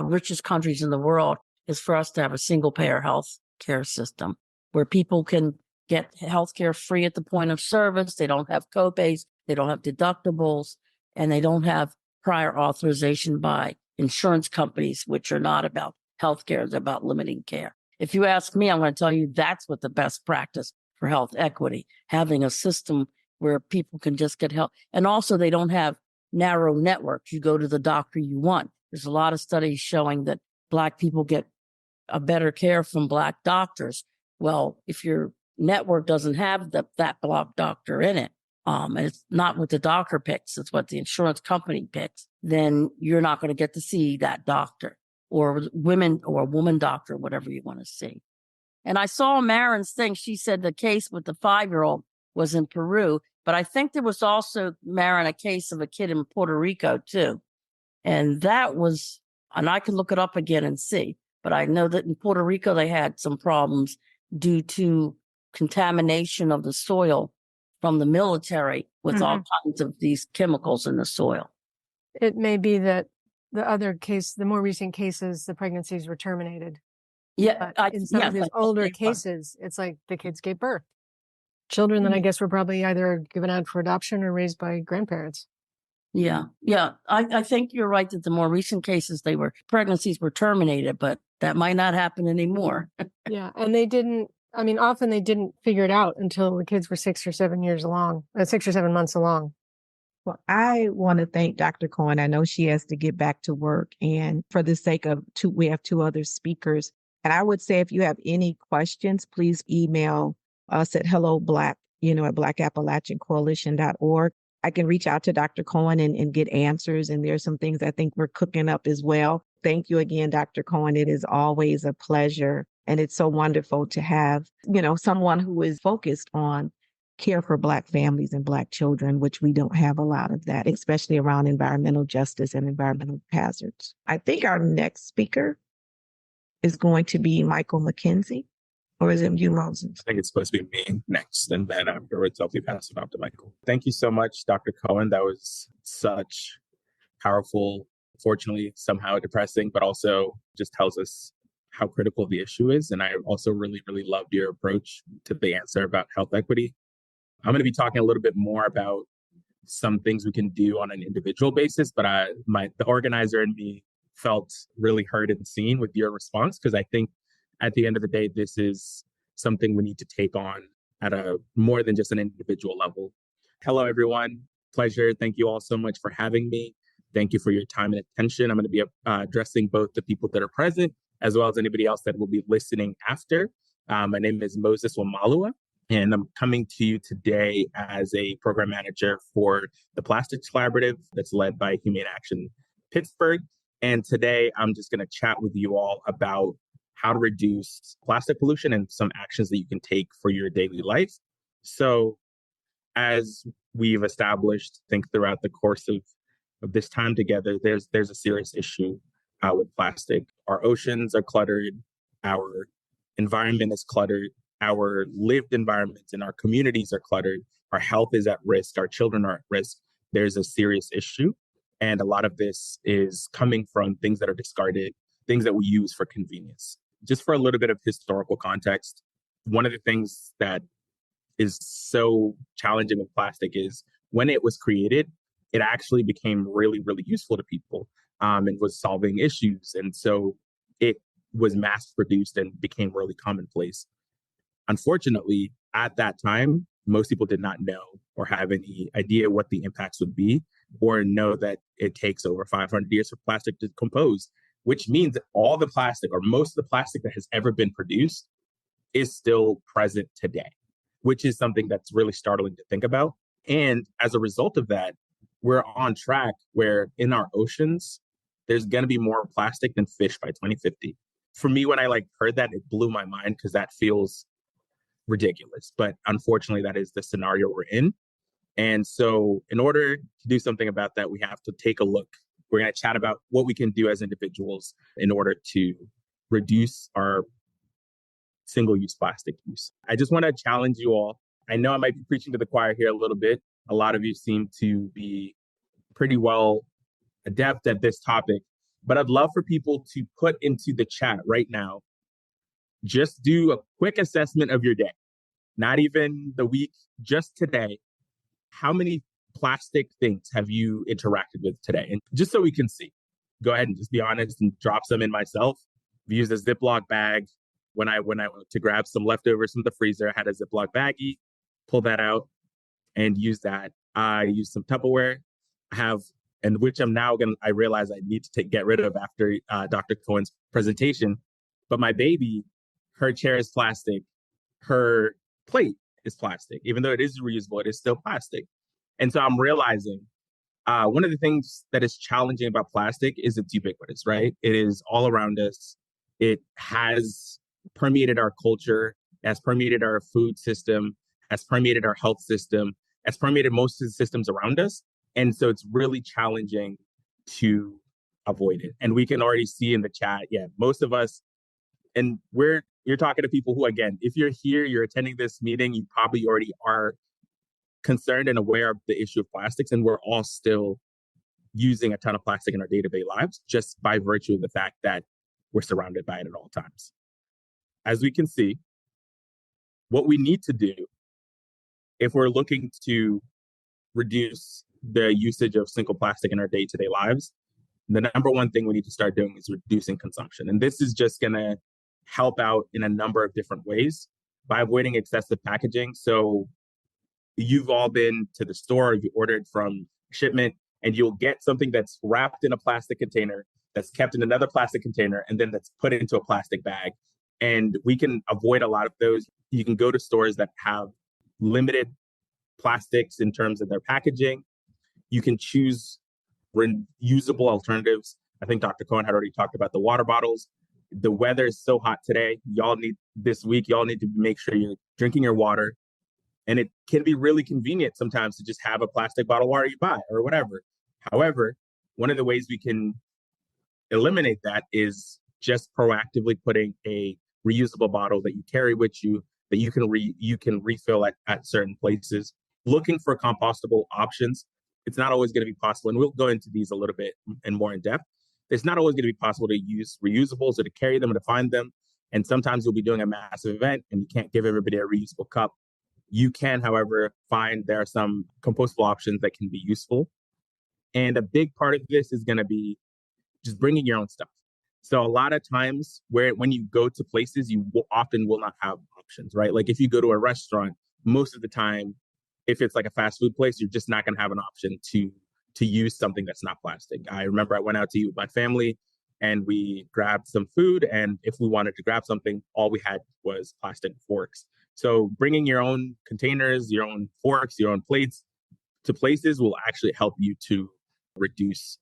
richest countries in the world, is for us to have a single payer health care system where people can get health care free at the point of service. They don't have copays, they don't have deductibles, and they don't have prior authorization by insurance companies, which are not about healthcare, they're about limiting care. If you ask me, I'm going to tell you that's what the best practice for health equity, having a system where people can just get help. And also they don't have narrow networks. You go to the doctor you want. There's a lot of studies showing that Black people get a better care from Black doctors. Well, if your network doesn't have that Black doctor in it, and it's not what the doctor picks, it's what the insurance company picks, then you're not going to get to see that doctor or women or a woman doctor, whatever you want to see. And I saw Marin's thing. She said the case with the 5-year-old was in Peru, but I think there was also, Marin, a case of a kid in Puerto Rico too. And that was, and I can look it up again and see, but I know that in Puerto Rico, they had some problems due to contamination of the soil from the military with all kinds of these chemicals in the soil. It may be that the more recent cases, the pregnancies were terminated. Yeah. But in some of these older cases, it's like the kids gave birth. Children that I guess were probably either given out for adoption or raised by grandparents. Yeah. Yeah. I think you're right that the more recent cases, pregnancies were terminated, but that might not happen anymore. Yeah. And often they didn't figure it out until the kids were 6 or 7 months along. Well, I want to thank Dr. Cohen. I know she has to get back to work. And for the sake of we have 2 other speakers. And I would say if you have any questions, please email us at helloblack, at blackappalachiancoalition.org. I can reach out to Dr. Cohen and get answers. And there's some things I think we're cooking up as well. Thank you again, Dr. Cohen. It is always a pleasure. And it's so wonderful to have, someone who is focused on care for Black families and Black children, which we don't have a lot of that, especially around environmental justice and environmental hazards. I think our next speaker is going to be Michael McKenzie, or is it you, Moses? I think it's supposed to be me next, and then afterwards I'll be passing off to Michael. Thank you so much, Dr. Cohen. That was such powerful, fortunately, somehow depressing, but also just tells us how critical the issue is. And I also really, really loved your approach to the answer about health equity. I'm going to be talking a little bit more about some things we can do on an individual basis, but the organizer in me felt really heard and seen with your response, because I think at the end of the day, this is something we need to take on at a more than just an individual level. Hello, everyone. Pleasure. Thank you all so much for having me. Thank you for your time and attention. I'm going to be addressing both the people that are present as well as anybody else that will be listening after. My name is Moses Wamalwa, and I'm coming to you today as a program manager for the Plastics Collaborative that's led by Humane Action Pittsburgh. And today I'm just going to chat with you all about how to reduce plastic pollution and some actions that you can take for your daily life. So as we've established, I think throughout the course of this time together, there's a serious issue with plastic. Our oceans are cluttered, our environment is cluttered, our lived environments and our communities are cluttered, our health is at risk, our children are at risk. There's a serious issue. And a lot of this is coming from things that are discarded, things that we use for convenience. Just for a little bit of historical context, one of the things that is so challenging with plastic is when it was created, it actually became really, really useful to people and was solving issues. And so it was mass produced and became really commonplace. Unfortunately, at that time, most people did not know or have any idea what the impacts would be, or know that it takes over 500 years for plastic to decompose, which means that all the plastic or most of the plastic that has ever been produced is still present today, which is something that's really startling to think about. And as a result of that, we're on track where in our oceans, there's going to be more plastic than fish by 2050. For me, when I heard that, it blew my mind because that feels ridiculous. But unfortunately, that is the scenario we're in. And so in order to do something about that, we have to take a look. We're going to chat about what we can do as individuals in order to reduce our single-use plastic use. I just want to challenge you all. I know I might be preaching to the choir here a little bit. A lot of you seem to be pretty well adept at this topic, but I'd love for people to put into the chat right now, just do a quick assessment of your day, not even the week, just today. How many plastic things have you interacted with today? And just so we can see, go ahead and just be honest and drop some in myself. I've used a Ziploc bag. When I went to grab some leftovers from the freezer, I had a Ziploc baggie, pull that out and use that. I used some Tupperware. I have, and which I realize I need to get rid of after Dr. Cohen's presentation. But my baby, her chair is plastic. Her plate is plastic. Even though it is reusable, it is still plastic. And so I'm realizing one of the things that is challenging about plastic is it's ubiquitous, right? It is all around us. It has permeated our culture, has permeated our food system, has permeated our health system, has permeated most of the systems around us. And so it's really challenging to avoid it. And we can already see in the chat, most of us, and you're talking to people who, again, if you're here, you're attending this meeting, you probably already are concerned and aware of the issue of plastics. And we're all still using a ton of plastic in our day-to-day lives just by virtue of the fact that we're surrounded by it at all times. As we can see, what we need to do if we're looking to reduce the usage of single plastic in our day-to-day lives, the number one thing we need to start doing is reducing consumption. And this is just going to help out in a number of different ways by avoiding excessive packaging. So you've all been to the store, you ordered from shipment, and you'll get something that's wrapped in a plastic container, that's kept in another plastic container, and then that's put into a plastic bag. And we can avoid a lot of those. You can go to stores that have limited plastics in terms of their packaging. You can choose reusable alternatives. I think Dr. Cohen had already talked about the water bottles. The weather is so hot today. Y'all need to make sure you're drinking your water. And it can be really convenient sometimes to just have a plastic bottle of water you buy or whatever. However, one of the ways we can eliminate that is just proactively putting a reusable bottle that you carry with you that you can refill at certain places. Looking for compostable options. It's not always going to be possible, and we'll go into these a little bit and more in depth. It's not always going to be possible to use reusables or to carry them or to find them. And sometimes you'll be doing a massive event and you can't give everybody a reusable cup. You can, however, find there are some compostable options that can be useful. And a big part of this is going to be just bringing your own stuff. So a lot of times when you go to places, you often will not have options, right? Like if you go to a restaurant, most of the time, if it's like a fast food place, you're just not going to have an option to use something that's not plastic. I remember I went out to eat with my family and we grabbed some food. And if we wanted to grab something, all we had was plastic forks. So bringing your own containers, your own forks, your own plates to places will actually help you to reduce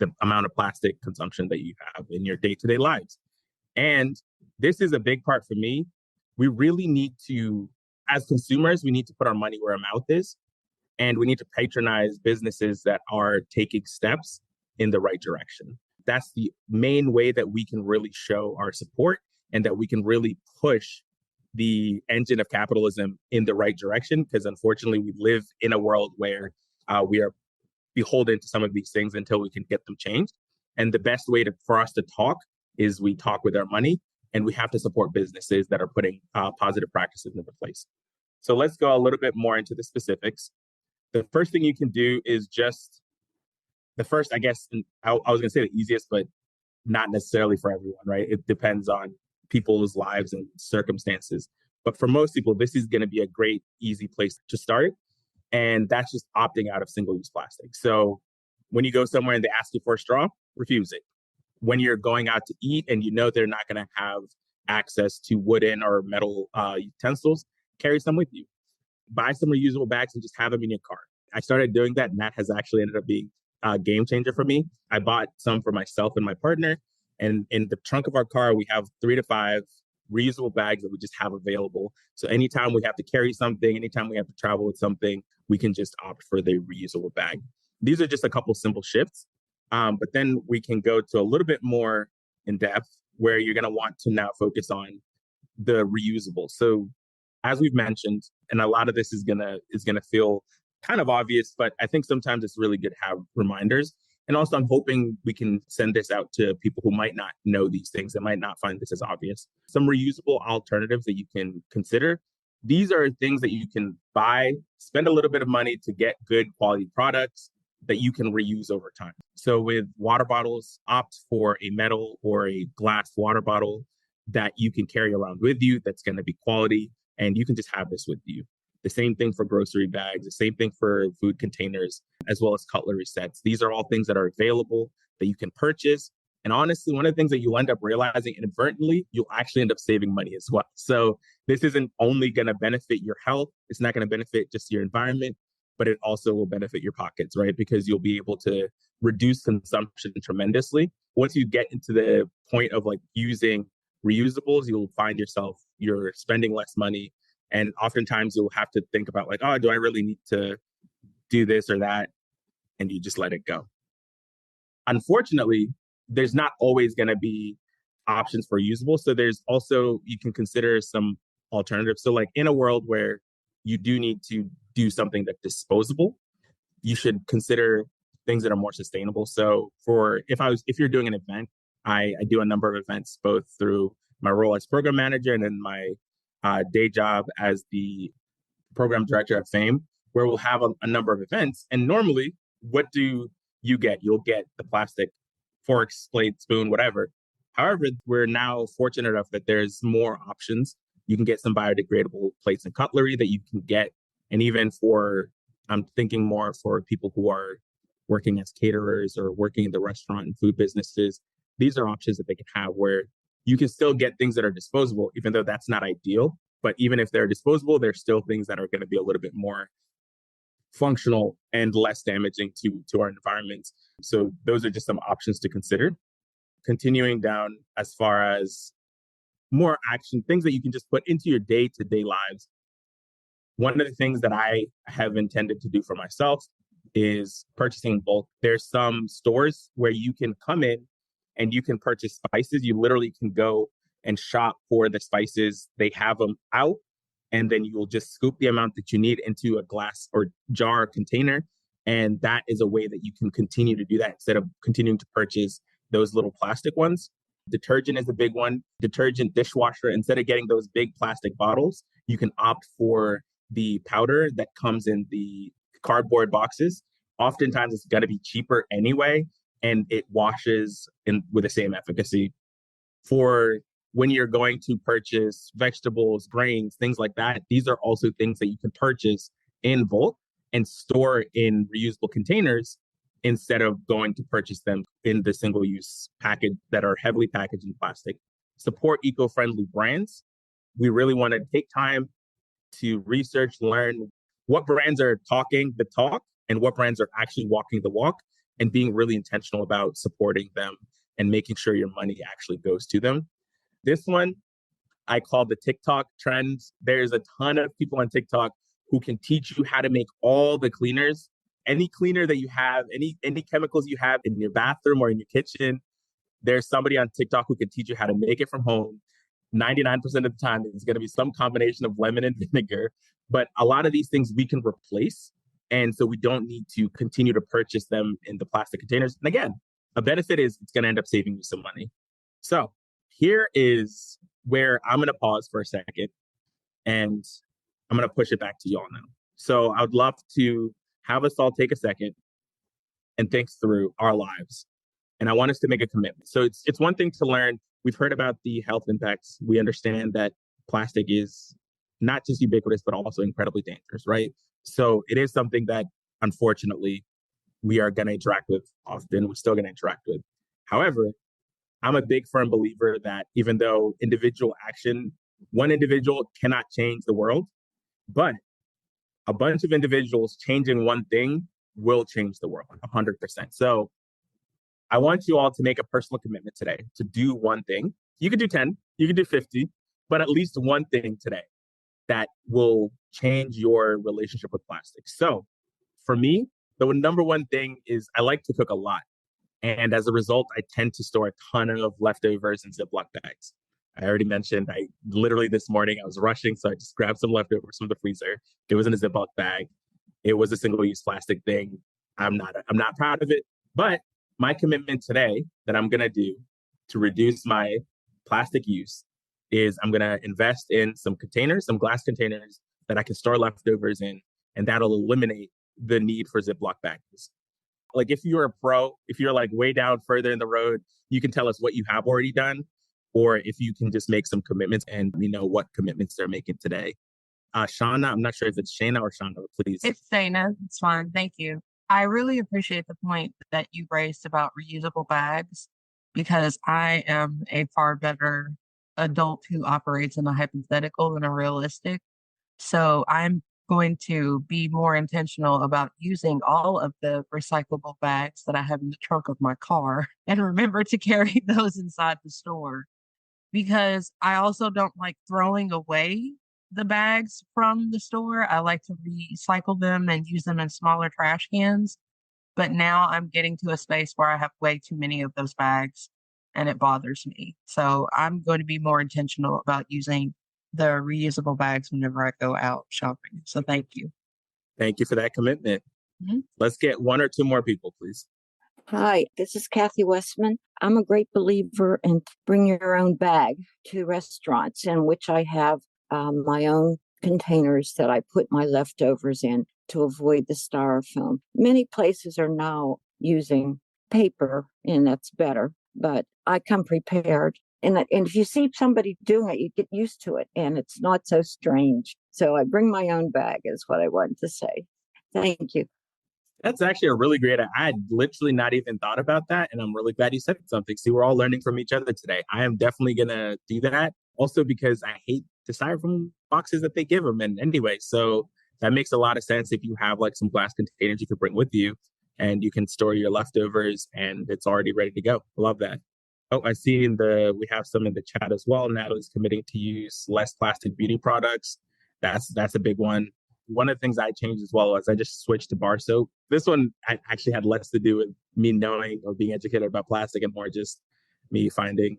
the amount of plastic consumption that you have in your day-to-day lives. And this is a big part for me. We really need to, as consumers, we need to put our money where our mouth is. And we need to patronize businesses that are taking steps in the right direction. That's the main way that we can really show our support and that we can really push the engine of capitalism in the right direction. Because unfortunately, we live in a world where we are beholden to some of these things until we can get them changed. And the best way for us to talk is we talk with our money, and we have to support businesses that are putting positive practices into place. So let's go a little bit more into the specifics. The first thing you can do is I guess, I was going to say the easiest, but not necessarily for everyone, right? It depends on people's lives and circumstances. But for most people, this is going to be a great, easy place to start. And that's just opting out of single-use plastic. So when you go somewhere and they ask you for a straw, refuse it. When you're going out to eat and you know they're not going to have access to wooden or metal utensils, carry some with you. Buy some reusable bags and just have them in your car. I started doing that, and that has actually ended up being a game changer for me. I bought some for myself and my partner, and in the trunk of our car, we have 3 to 5 reusable bags that we just have available. So anytime we have to carry something, anytime we have to travel with something, we can just opt for the reusable bag. These are just a couple simple shifts, but then we can go to a little bit more in depth where you're going to want to now focus on the reusable. So as we've mentioned, and a lot of this is gonna feel kind of obvious, but I think sometimes it's really good to have reminders. And also, I'm hoping we can send this out to people who might not know these things, that might not find this as obvious. Some reusable alternatives that you can consider These are things that you can buy, spend a little bit of money to get good quality products that you can reuse over time. So with water bottles, opt for a metal or a glass water bottle that you can carry around with you that's going to be quality, and you can just have this with you. The same thing for grocery bags, the same thing for food containers, as well as cutlery sets. These are all things that are available that you can purchase. And honestly, one of the things that you'll end up realizing inadvertently, you'll actually end up saving money as well. So this isn't only going to benefit your health. It's not going to benefit just your environment, but it also will benefit your pockets, right? Because you'll be able to reduce consumption tremendously. Once you get into the point of like using reusables, you'll find yourself, you're spending less money. And oftentimes you'll have to think about like, oh, do I really need to do this or that? And you just let it go. Unfortunately, there's not always going to be options for usable. So there's also, you can consider some alternatives. So like in a world where you do need to do something that's disposable, you should consider things that are more sustainable. So if you're doing an event, I do a number of events, both through my role as program manager and then my day job as the program director at Fame, where we'll have a number of events. And normally, what do you get? You'll get the plastic forks, plate, spoon, whatever. However, we're now fortunate enough that there's more options. You can get some biodegradable plates and cutlery that you can get. And even I'm thinking more for people who are working as caterers or working in the restaurant and food businesses. These are options that they can have where you can still get things that are disposable, even though that's not ideal. But even if they're disposable, there's still things that are going to be a little bit more functional and less damaging to our environment. So those are just some options to consider. Continuing down as far as more action, things that you can just put into your day-to-day lives. One of the things that I have intended to do for myself is purchasing in bulk. There's some stores where you can come in and you can purchase spices. You literally can go and shop for the spices. They have them out, and then you will just scoop the amount that you need into a glass or jar or container. And that is a way that you can continue to do that instead of continuing to purchase those little plastic ones. Detergent is a big one. Detergent, dishwasher, instead of getting those big plastic bottles, you can opt for the powder that comes in the cardboard boxes. Oftentimes it's going to be cheaper anyway, and it washes with the same efficacy. For when you're going to purchase vegetables, grains, things like that, these are also things that you can purchase in bulk and store in reusable containers instead of going to purchase them in the single-use package that are heavily packaged in plastic. Support eco-friendly brands. We really want to take time to research, learn what brands are talking the talk and what brands are actually walking the walk, and being really intentional about supporting them and making sure your money actually goes to them. This one I call the TikTok trend. There's a ton of people on TikTok who can teach you how to make all the cleaners. Any cleaner that you have, any chemicals you have in your bathroom or in your kitchen, there's somebody on TikTok who can teach you how to make it from home. 99% of the time, it's going to be some combination of lemon and vinegar. But a lot of these things we can replace. And so we don't need to continue to purchase them in the plastic containers. And again, a benefit is it's going to end up saving you some money. So here is where I'm going to pause for a second and I'm going to push it back to y'all now. So I would love to have us all take a second and think through our lives. And I want us to make a commitment. So it's one thing to learn. We've heard about the health impacts. We understand that plastic is not just ubiquitous, but also incredibly dangerous, right? So it is something that, unfortunately, we are going to interact with often. We're still going to interact with. However, I'm a big firm believer that even though individual action, one individual cannot change the world, but a bunch of individuals changing one thing will change the world 100%. So I want you all to make a personal commitment today to do one thing. You could do 10, you could do 50, but at least one thing today that will change your relationship with plastic. So for me, the number one thing is I like to cook a lot. And as a result, I tend to store a ton of leftovers in Ziploc bags. I already mentioned, I literally this morning, I was rushing, so I just grabbed some leftovers from the freezer. It was in a Ziploc bag. It was a single-use plastic thing. I'm not proud of it, but my commitment today that I'm going to do to reduce my plastic use is I'm going to invest in some containers, some glass containers that I can store leftovers in, and that'll eliminate the need for Ziploc bags. Like if you're a pro, if you're like way down further in the road, you can tell us what you have already done, or if you can just make some commitments and we know what commitments they're making today. Shauna, I'm not sure if it's Shayna or Shauna, please. It's Dana. It's fine. Thank you. I really appreciate the point that you raised about reusable bags because I am a far better adult who operates in a hypothetical than a realistic. So I'm going to be more intentional about using all of the recyclable bags that I have in the trunk of my car and remember to carry those inside the store because I also don't like throwing away the bags from the store. I like to recycle them and use them in smaller trash cans. But now I'm getting to a space where I have way too many of those bags and it bothers me. So I'm going to be more intentional about using the reusable bags whenever I go out shopping. So thank you. Thank you for that commitment. Mhm. Let's get one or two more people, please. Hi, this is Kathy Westman. I'm a great believer in bring your own bag to restaurants, in which I have my own containers that I put my leftovers in to avoid the styrofoam. Many places are now using paper, and that's better, but I come prepared. And if you see somebody doing it, you get used to it, and it's not so strange. So I bring my own bag is what I wanted to say. Thank you. That's actually a really great. I had literally not even thought about that. And I'm really glad you said something. See, we're all learning from each other today. I am definitely going to do that. Also, because I hate the styrofoam boxes that they give them. And anyway, so that makes a lot of sense. If you have like some glass containers you could bring with you and you can store your leftovers and it's already ready to go. Love that. Oh, I see we have some in the chat as well. Natalie's committing to use less plastic beauty products. That's a big one. One of the things I changed as well was I just switched to bar soap. This one actually had less to do with me knowing or being educated about plastic and more just me finding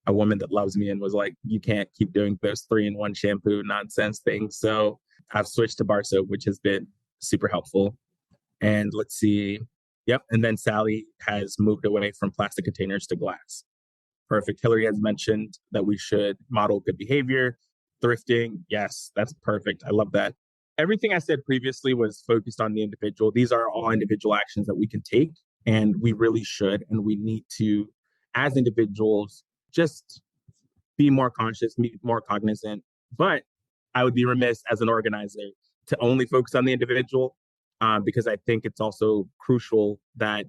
a woman that loves me and was like, you can't keep doing those 3-in-1 shampoo nonsense things. So I've switched to bar soap, which has been super helpful. And let's see. Yep. And then Sally has moved away from plastic containers to glass. Perfect. Hillary has mentioned that we should model good behavior. Thrifting. Yes, that's perfect. I love that. Everything I said previously was focused on the individual. These are all individual actions that we can take, and we really should. And we need to, as individuals, just be more conscious, be more cognizant. But I would be remiss as an organizer to only focus on the individual, because I think it's also crucial that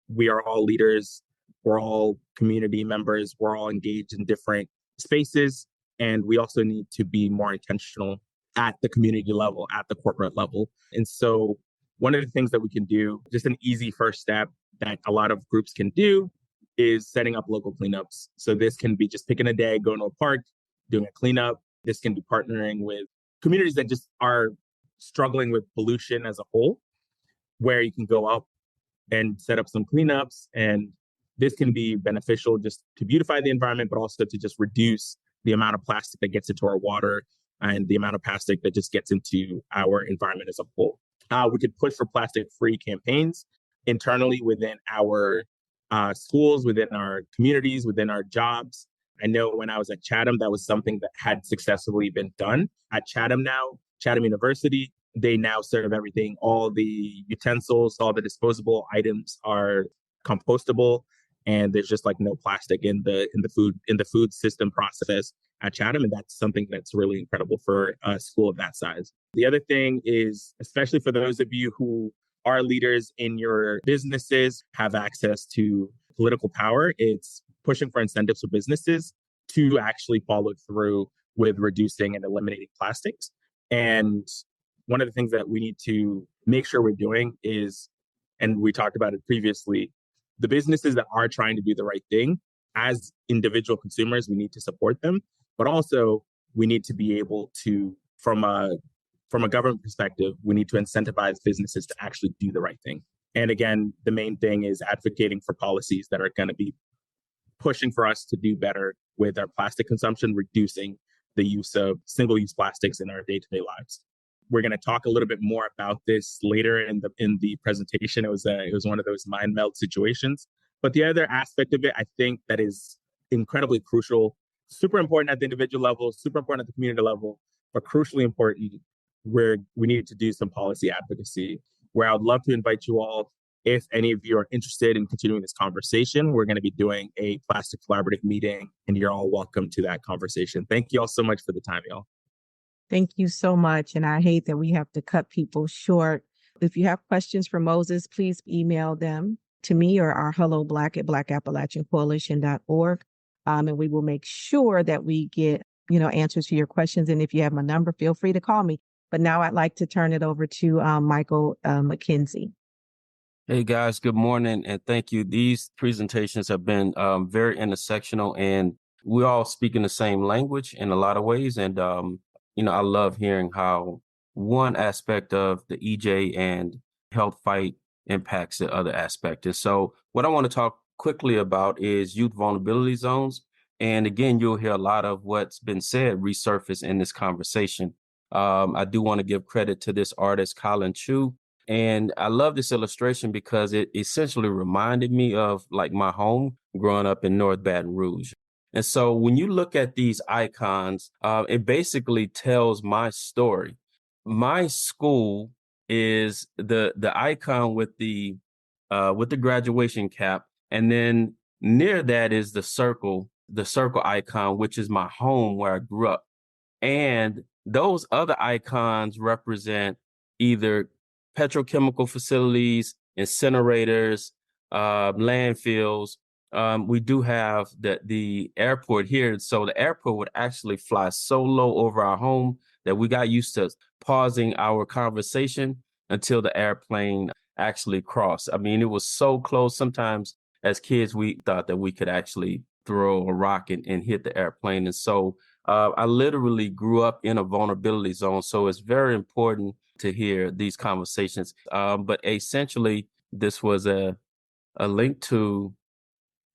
we are all leaders, we're all community members, we're all engaged in different spaces, and we also need to be more intentional at the community level, at the corporate level. And so one of the things that we can do, just an easy first step that a lot of groups can do, is setting up local cleanups. So this can be just picking a day, going to a park, doing a cleanup. This can be partnering with communities that just are struggling with pollution as a whole, where you can go up and set up some cleanups. And this can be beneficial just to beautify the environment, but also to just reduce the amount of plastic that gets into our water and the amount of plastic that just gets into our environment as a whole. We could push for plastic-free campaigns internally within our schools, within our communities, within our jobs. I know when I was at Chatham, that was something that had successfully been done. At Chatham now, Chatham University, they now serve everything. All the utensils, all the disposable items are compostable, and there's just like no plastic in the food system process at Chatham. And that's something that's really incredible for a school of that size. The other thing is, especially for those of you who are leaders in your businesses, have access to political power, it's pushing for incentives for businesses to actually follow through with reducing and eliminating plastics. And one of the things that we need to make sure we're doing is, and we talked about it previously, the businesses that are trying to do the right thing, as individual consumers, we need to support them. But also, we need to be able to, from a government perspective, we need to incentivize businesses to actually do the right thing. And again, the main thing is advocating for policies that are going to be pushing for us to do better with our plastic consumption, reducing the use of single-use plastics in our day-to-day lives. We're going to talk a little bit more about this later in the presentation. It was one of those mind meld situations. But the other aspect of it, I think, that is incredibly crucial super important at the individual level, super important at the community level, but crucially important where we need to do some policy advocacy, where I would love to invite you all. If any of you are interested in continuing this conversation, we're going to be doing a plastic collaborative meeting, and you're all welcome to that conversation. Thank you all so much for the time, y'all. Thank you so much. And I hate that we have to cut people short. If you have questions for Moses, please email them to me or our Hello Black at blackappalachiancoalition.org. And we will make sure that we get, answers to your questions. And if you have my number, feel free to call me. But now I'd like to turn it over to Michael McKenzie. Hey guys, good morning and thank you. These presentations have been very intersectional, and we all speak in the same language in a lot of ways. And, I love hearing how one aspect of the EJ and health fight impacts the other aspect. And so what I want to talk quickly about is youth vulnerability zones. And again, you'll hear a lot of what's been said resurface in this conversation. I do want to give credit to this artist, Colin Chu. And I love this illustration because it essentially reminded me of like my home growing up in North Baton Rouge. And so when you look at these icons, it basically tells my story. My school is the icon with the graduation cap, and then near that is the circle icon, which is my home where I grew up. And those other icons represent either petrochemical facilities, incinerators, landfills. We do have the airport here. So the airport would actually fly so low over our home that we got used to pausing our conversation until the airplane actually crossed. I mean, it was so close. Sometimes as kids, we thought that we could actually throw a rock and hit the airplane. And so I literally grew up in a vulnerability zone. So it's very important to hear these conversations. But essentially, this was a link to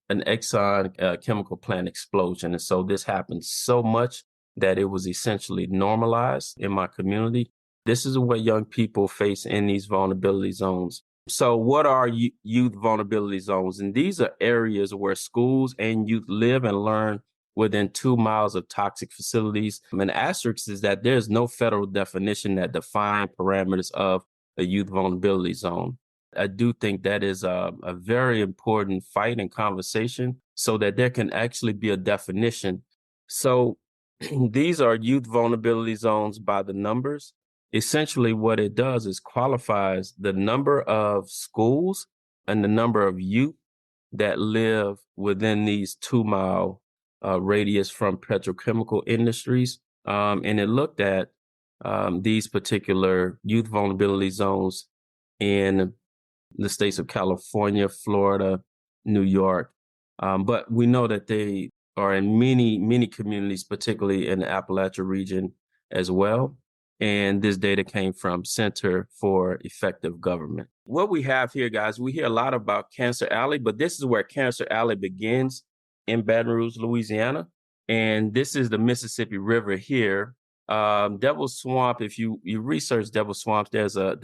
an Exxon chemical plant explosion. And so this happened so much that it was essentially normalized in my community. This is what young people face in these vulnerability zones. So what are youth vulnerability zones? And these are areas where schools and youth live and learn within 2 miles of toxic facilities. And the asterisk is that there's no federal definition that defines parameters of a youth vulnerability zone. I do think that is a very important fight and conversation so that there can actually be a definition. So these are youth vulnerability zones by the numbers. Essentially, what it does is qualifies the number of schools and the number of youth that live within these 2 mile radius from petrochemical industries. And it looked at these particular youth vulnerability zones in the states of California, Florida, New York. But we know that they are in many, many communities, particularly in the Appalachia region as well. And this data came from Center for Effective Government. What we have here, guys, we hear a lot about Cancer Alley, but this is where Cancer Alley begins in Baton Rouge, Louisiana. And this is the Mississippi River here. Devil's Swamp, if you research Devil's Swamp, there's a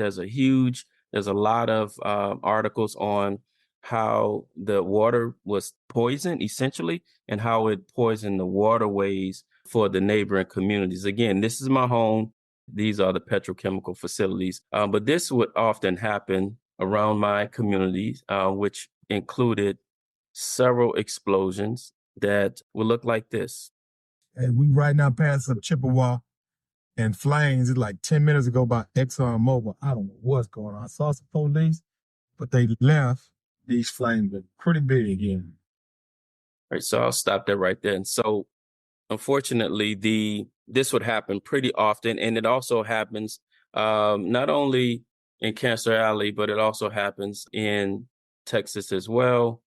lot of articles on how the water was poisoned, essentially, and how it poisoned the waterways for the neighboring communities. Again, this is my home. These are the petrochemical facilities. But this would often happen around my community, which included several explosions that would look like this. And we right now passing Chippewa and flames. It's like 10 minutes ago by ExxonMobil. I don't know what's going on. I saw some police, but they left. These flames were pretty big again. All right, so I'll stop there right there. And so, unfortunately, this would happen pretty often, and it also happens not only in Cancer Alley, but it also happens in Texas as well.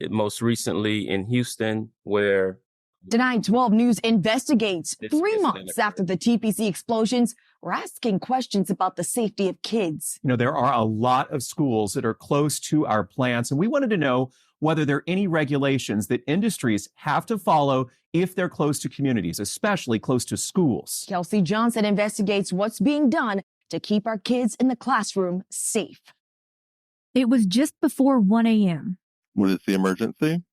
Most recently in Houston, where Tonight, 12 News investigates 3 months after the TPC explosions. We're asking questions about the safety of kids. There are a lot of schools that are close to our plants, and we wanted to know whether there are any regulations that industries have to follow if they're close to communities, especially close to schools. Kelsey Johnson investigates what's being done to keep our kids in the classroom safe. It was just before 1 a.m. What is the emergency?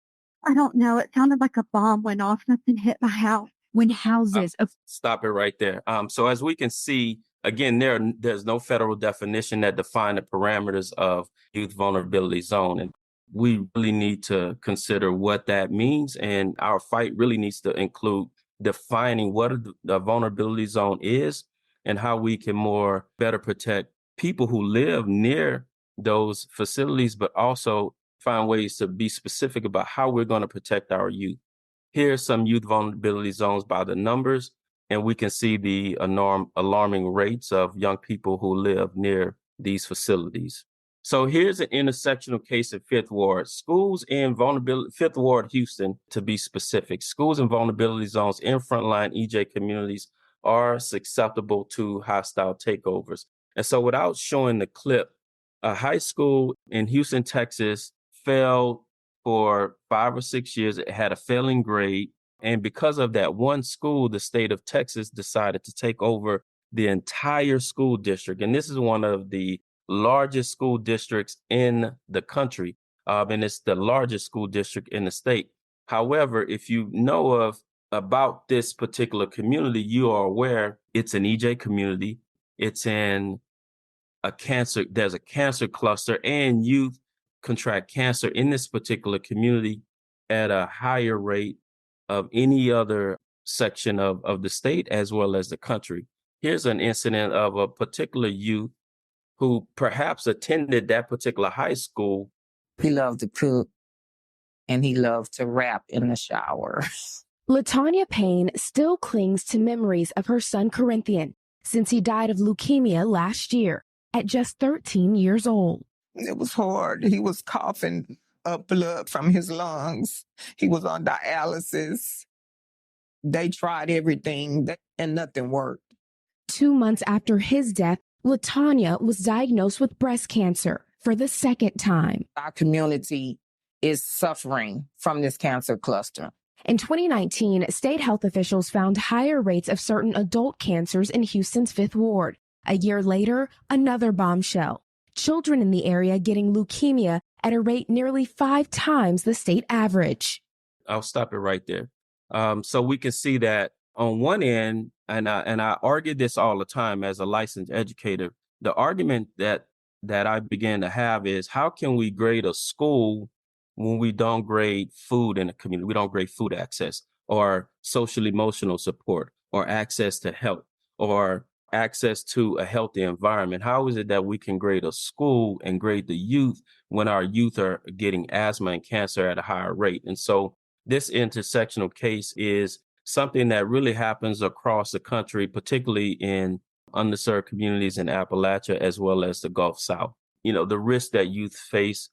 I don't know. It sounded like a bomb went off. Nothing hit my house. When houses of Stop it right there. So as we can see, again, there's no federal definition that define the parameters of youth vulnerability zone. And we really need to consider what that means. And our fight really needs to include defining what the vulnerability zone is and how we can more better protect people who live near those facilities, but also find ways to be specific about how we're going to protect our youth. Here's some youth vulnerability zones by the numbers, and we can see the alarming rates of young people who live near these facilities. So here's an intersectional case in Fifth Ward. Schools in Fifth Ward, Houston, to be specific. Schools in vulnerability zones in frontline EJ communities are susceptible to hostile takeovers. And so without showing the clip, a high school in Houston, Texas failed for 5 or 6 years. It had a failing grade. And because of that one school, the state of Texas decided to take over the entire school district. And this is one of the largest school districts in the country. And it's the largest school district in the state. However, if you know about this particular community, you are aware it's an EJ community. It's in there's a cancer cluster, and youth contract cancer in this particular community at a higher rate of any other section of the state as well as the country. Here's an incident of a particular youth who perhaps attended that particular high school. He loved to cook and he loved to rap in the shower. LaTanya Payne still clings to memories of her son Corinthian since he died of leukemia last year at just 13 years old. It was hard. He was coughing up blood from his lungs. He was on dialysis. They tried everything and nothing worked. 2 months after his death, LaTanya was diagnosed with breast cancer for the second time. Our community is suffering from this cancer cluster. In 2019, state health officials found higher rates of certain adult cancers in Houston's Fifth Ward. A year later, another bombshell. Children in the area getting leukemia at a rate nearly 5 times the state average. I'll stop it right there. So we can see that on one end, and I argue this all the time as a licensed educator, the argument that I began to have is, how can we grade a school when we don't grade food in the community? We don't grade food access or social emotional support or access to health or access to a healthy environment. How is it that we can grade a school and grade the youth when our youth are getting asthma and cancer at a higher rate? And so this intersectional case is something that really happens across the country, particularly in underserved communities in Appalachia, as well as the Gulf South. You know, the risk that youth face,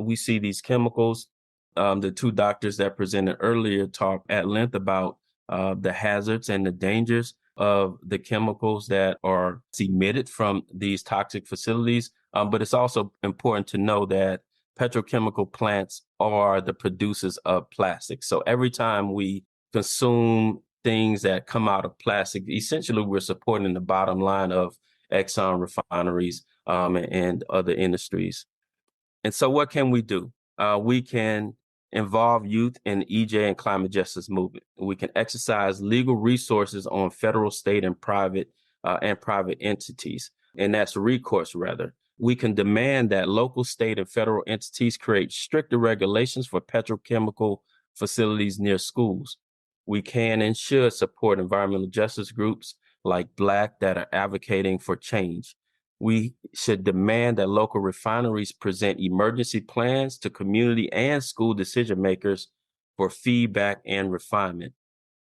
we see these chemicals. The 2 doctors that presented earlier talked at length about the hazards and the dangers of the chemicals that are emitted from these toxic facilities. But it's also important to know that petrochemical plants are the producers of plastic. So every time we consume things that come out of plastic, essentially we're supporting the bottom line of Exxon refineries and other industries. And so what can we do? We can involve youth in EJ and climate justice movement. We can exercise legal resources on federal, state, and private entities. And that's recourse, rather. We can demand that local, state, and federal entities create stricter regulations for petrochemical facilities near schools. We can and should support environmental justice groups like BLAC that are advocating for change. We should demand that local refineries present emergency plans to community and school decision makers for feedback and refinement.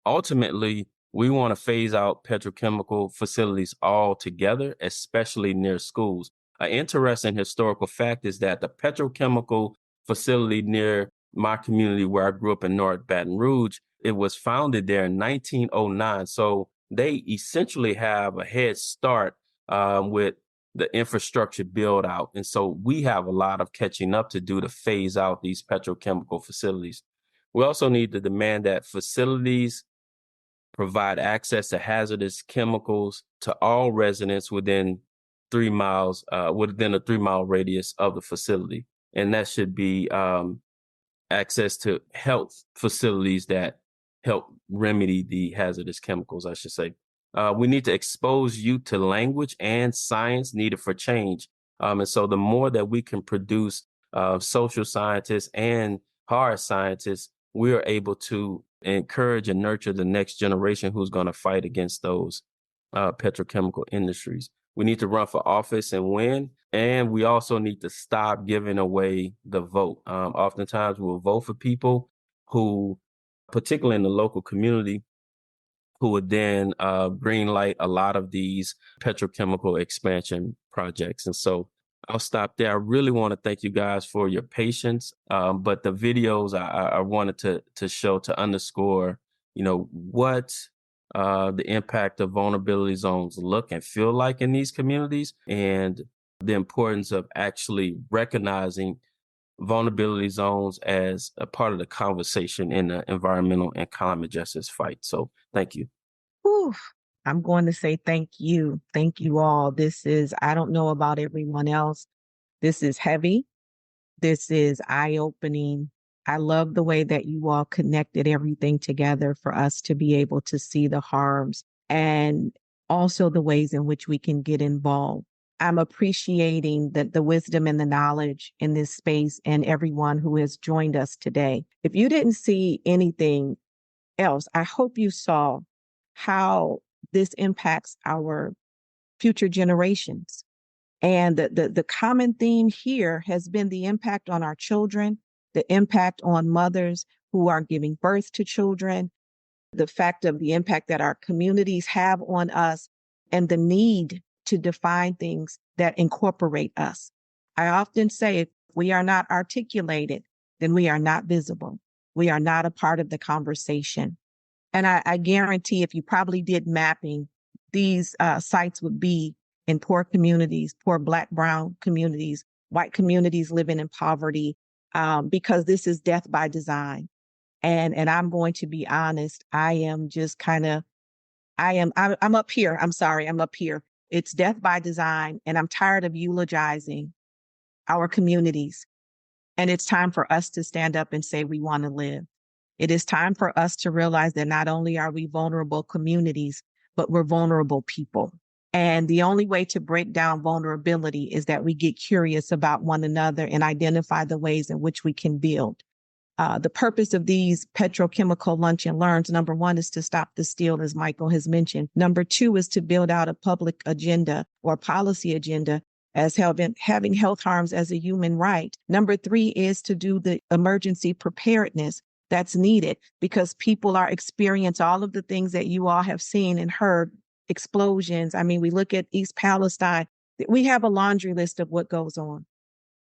Ultimately, we want to phase out petrochemical facilities altogether, especially near schools. An interesting historical fact is that the petrochemical facility near my community where I grew up in North Baton Rouge, it was founded there in 1909. So they essentially have a head start with the infrastructure build out. And so we have a lot of catching up to do to phase out these petrochemical facilities. We also need to demand that facilities provide access to hazardous chemicals to all residents within 3 miles, within a 3 mile radius of the facility. And that should be access to health facilities that help remedy the hazardous chemicals, I should say. We need to expose youth to language and science needed for change. And so the more that we can produce social scientists and hard scientists, we are able to encourage and nurture the next generation who's going to fight against those petrochemical industries. We need to run for office and win. And we also need to stop giving away the vote. Oftentimes we'll vote for people who, particularly in the local community, who would then green light a lot of these petrochemical expansion projects. And so I'll stop there. I really want to thank you guys for your patience. But the videos I wanted to show to underscore, what the impact of vulnerability zones look and feel like in these communities, and the importance of actually recognizing vulnerability zones as a part of the conversation in the environmental and climate justice fight. So thank you. Whew. I'm going to say thank you. Thank you all. I don't know about everyone else. This is heavy. This is eye-opening. I love the way that you all connected everything together for us to be able to see the harms and also the ways in which we can get involved. I'm appreciating the wisdom and the knowledge in this space and everyone who has joined us today. If you didn't see anything else, I hope you saw how this impacts our future generations. And the common theme here has been the impact on our children, the impact on mothers who are giving birth to children, the fact of the impact that our communities have on us, and the need to define things that incorporate us. I often say, if we are not articulated, then we are not visible. We are not a part of the conversation. And I guarantee if you probably did mapping, these sites would be in poor communities, poor Black, brown communities, white communities living in poverty, because this is death by design. And I'm going to be honest, I'm up here. I'm sorry, I'm up here. It's death by design, and I'm tired of eulogizing our communities. And it's time for us to stand up and say we want to live. It is time for us to realize that not only are we vulnerable communities, but we're vulnerable people. And the only way to break down vulnerability is that we get curious about one another and identify the ways in which we can build. The purpose of these petrochemical lunch and learns, number one, is to stop the steal, as Michael has mentioned. Number two is to build out a public agenda or policy agenda as having health harms as a human right. Number three is to do the emergency preparedness that's needed, because people are experiencing all of the things that you all have seen and heard, explosions. I mean, we look at East Palestine, we have a laundry list of what goes on.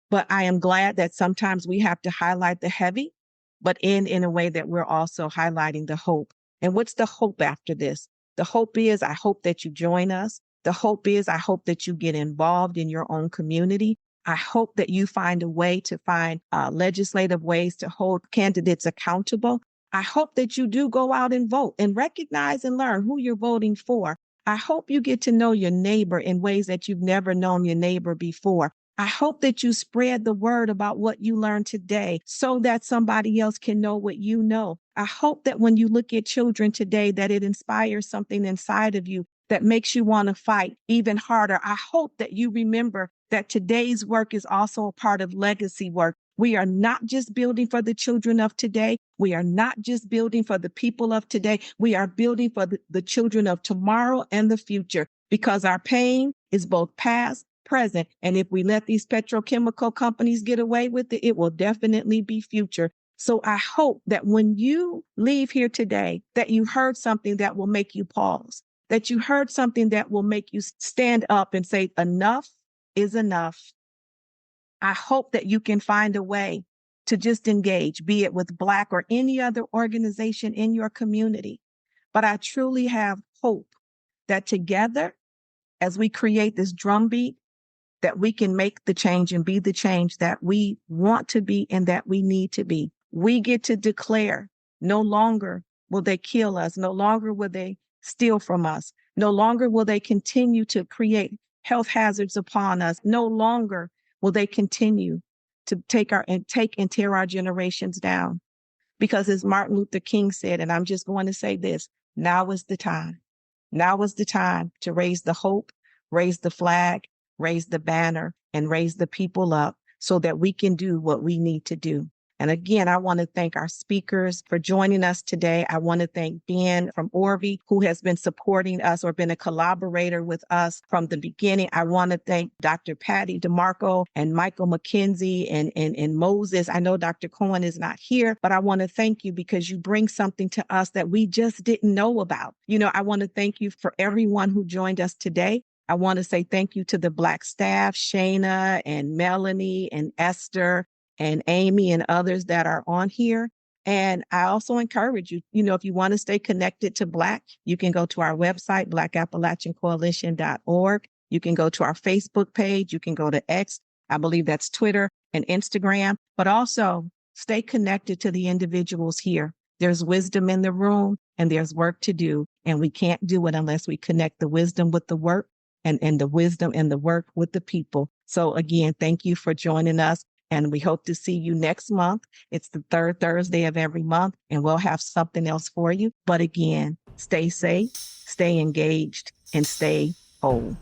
But I am glad that sometimes we have to highlight the heavy, but in a way that we're also highlighting the hope. And what's the hope after this? The hope is, I hope that you join us. The hope is, I hope that you get involved in your own community. I hope that you find a way to find legislative ways to hold candidates accountable. I hope that you do go out and vote and recognize and learn who you're voting for. I hope you get to know your neighbor in ways that you've never known your neighbor before. I hope that you spread the word about what you learned today so that somebody else can know what you know. I hope that when you look at children today, that it inspires something inside of you that makes you want to fight even harder. I hope that you remember that today's work is also a part of legacy work. We are not just building for the children of today. We are not just building for the people of today. We are building for the children of tomorrow and the future, because our pain is both past, present, and if we let these petrochemical companies get away with it, it will definitely be future. So I hope that when you leave here today, that you heard something that will make you pause, that you heard something that will make you stand up and say, enough is enough. I hope that you can find a way to just engage, be it with BLAC or any other organization in your community. But I truly have hope that together, as we create this drumbeat, that we can make the change and be the change that we want to be and that we need to be. We get to declare, no longer will they kill us. No longer will they steal from us. No longer will they continue to create health hazards upon us. No longer will they continue to take and tear our generations down. Because as Martin Luther King said, and I'm just going to say this, now is the time. Now is the time to raise the hope, raise the flag, raise the banner, and raise the people up so that we can do what we need to do. And again, I want to thank our speakers for joining us today. I want to thank Ben from Orvie, who has been supporting us or been a collaborator with us from the beginning. I want to thank Dr. Patty DeMarco and Michael McKenzie and Moses. I know Dr. Cohen is not here, but I want to thank you because you bring something to us that we just didn't know about. You know, I want to thank you for everyone who joined us today. I want to say thank you to the BLAC staff, Shayna and Melanie and Esther and Amy and others that are on here. And I also encourage you, you know, if you want to stay connected to BLAC, you can go to our website, blackappalachiancoalition.org. You can go to our Facebook page. You can go to X. I believe that's Twitter and Instagram, but also stay connected to the individuals here. There's wisdom in the room and there's work to do. And we can't do it unless we connect the wisdom with the work and the wisdom and the work with the people. So again, thank you for joining us. And we hope to see you next month. It's the third Thursday of every month, and we'll have something else for you. But again, stay safe, stay engaged, and stay whole.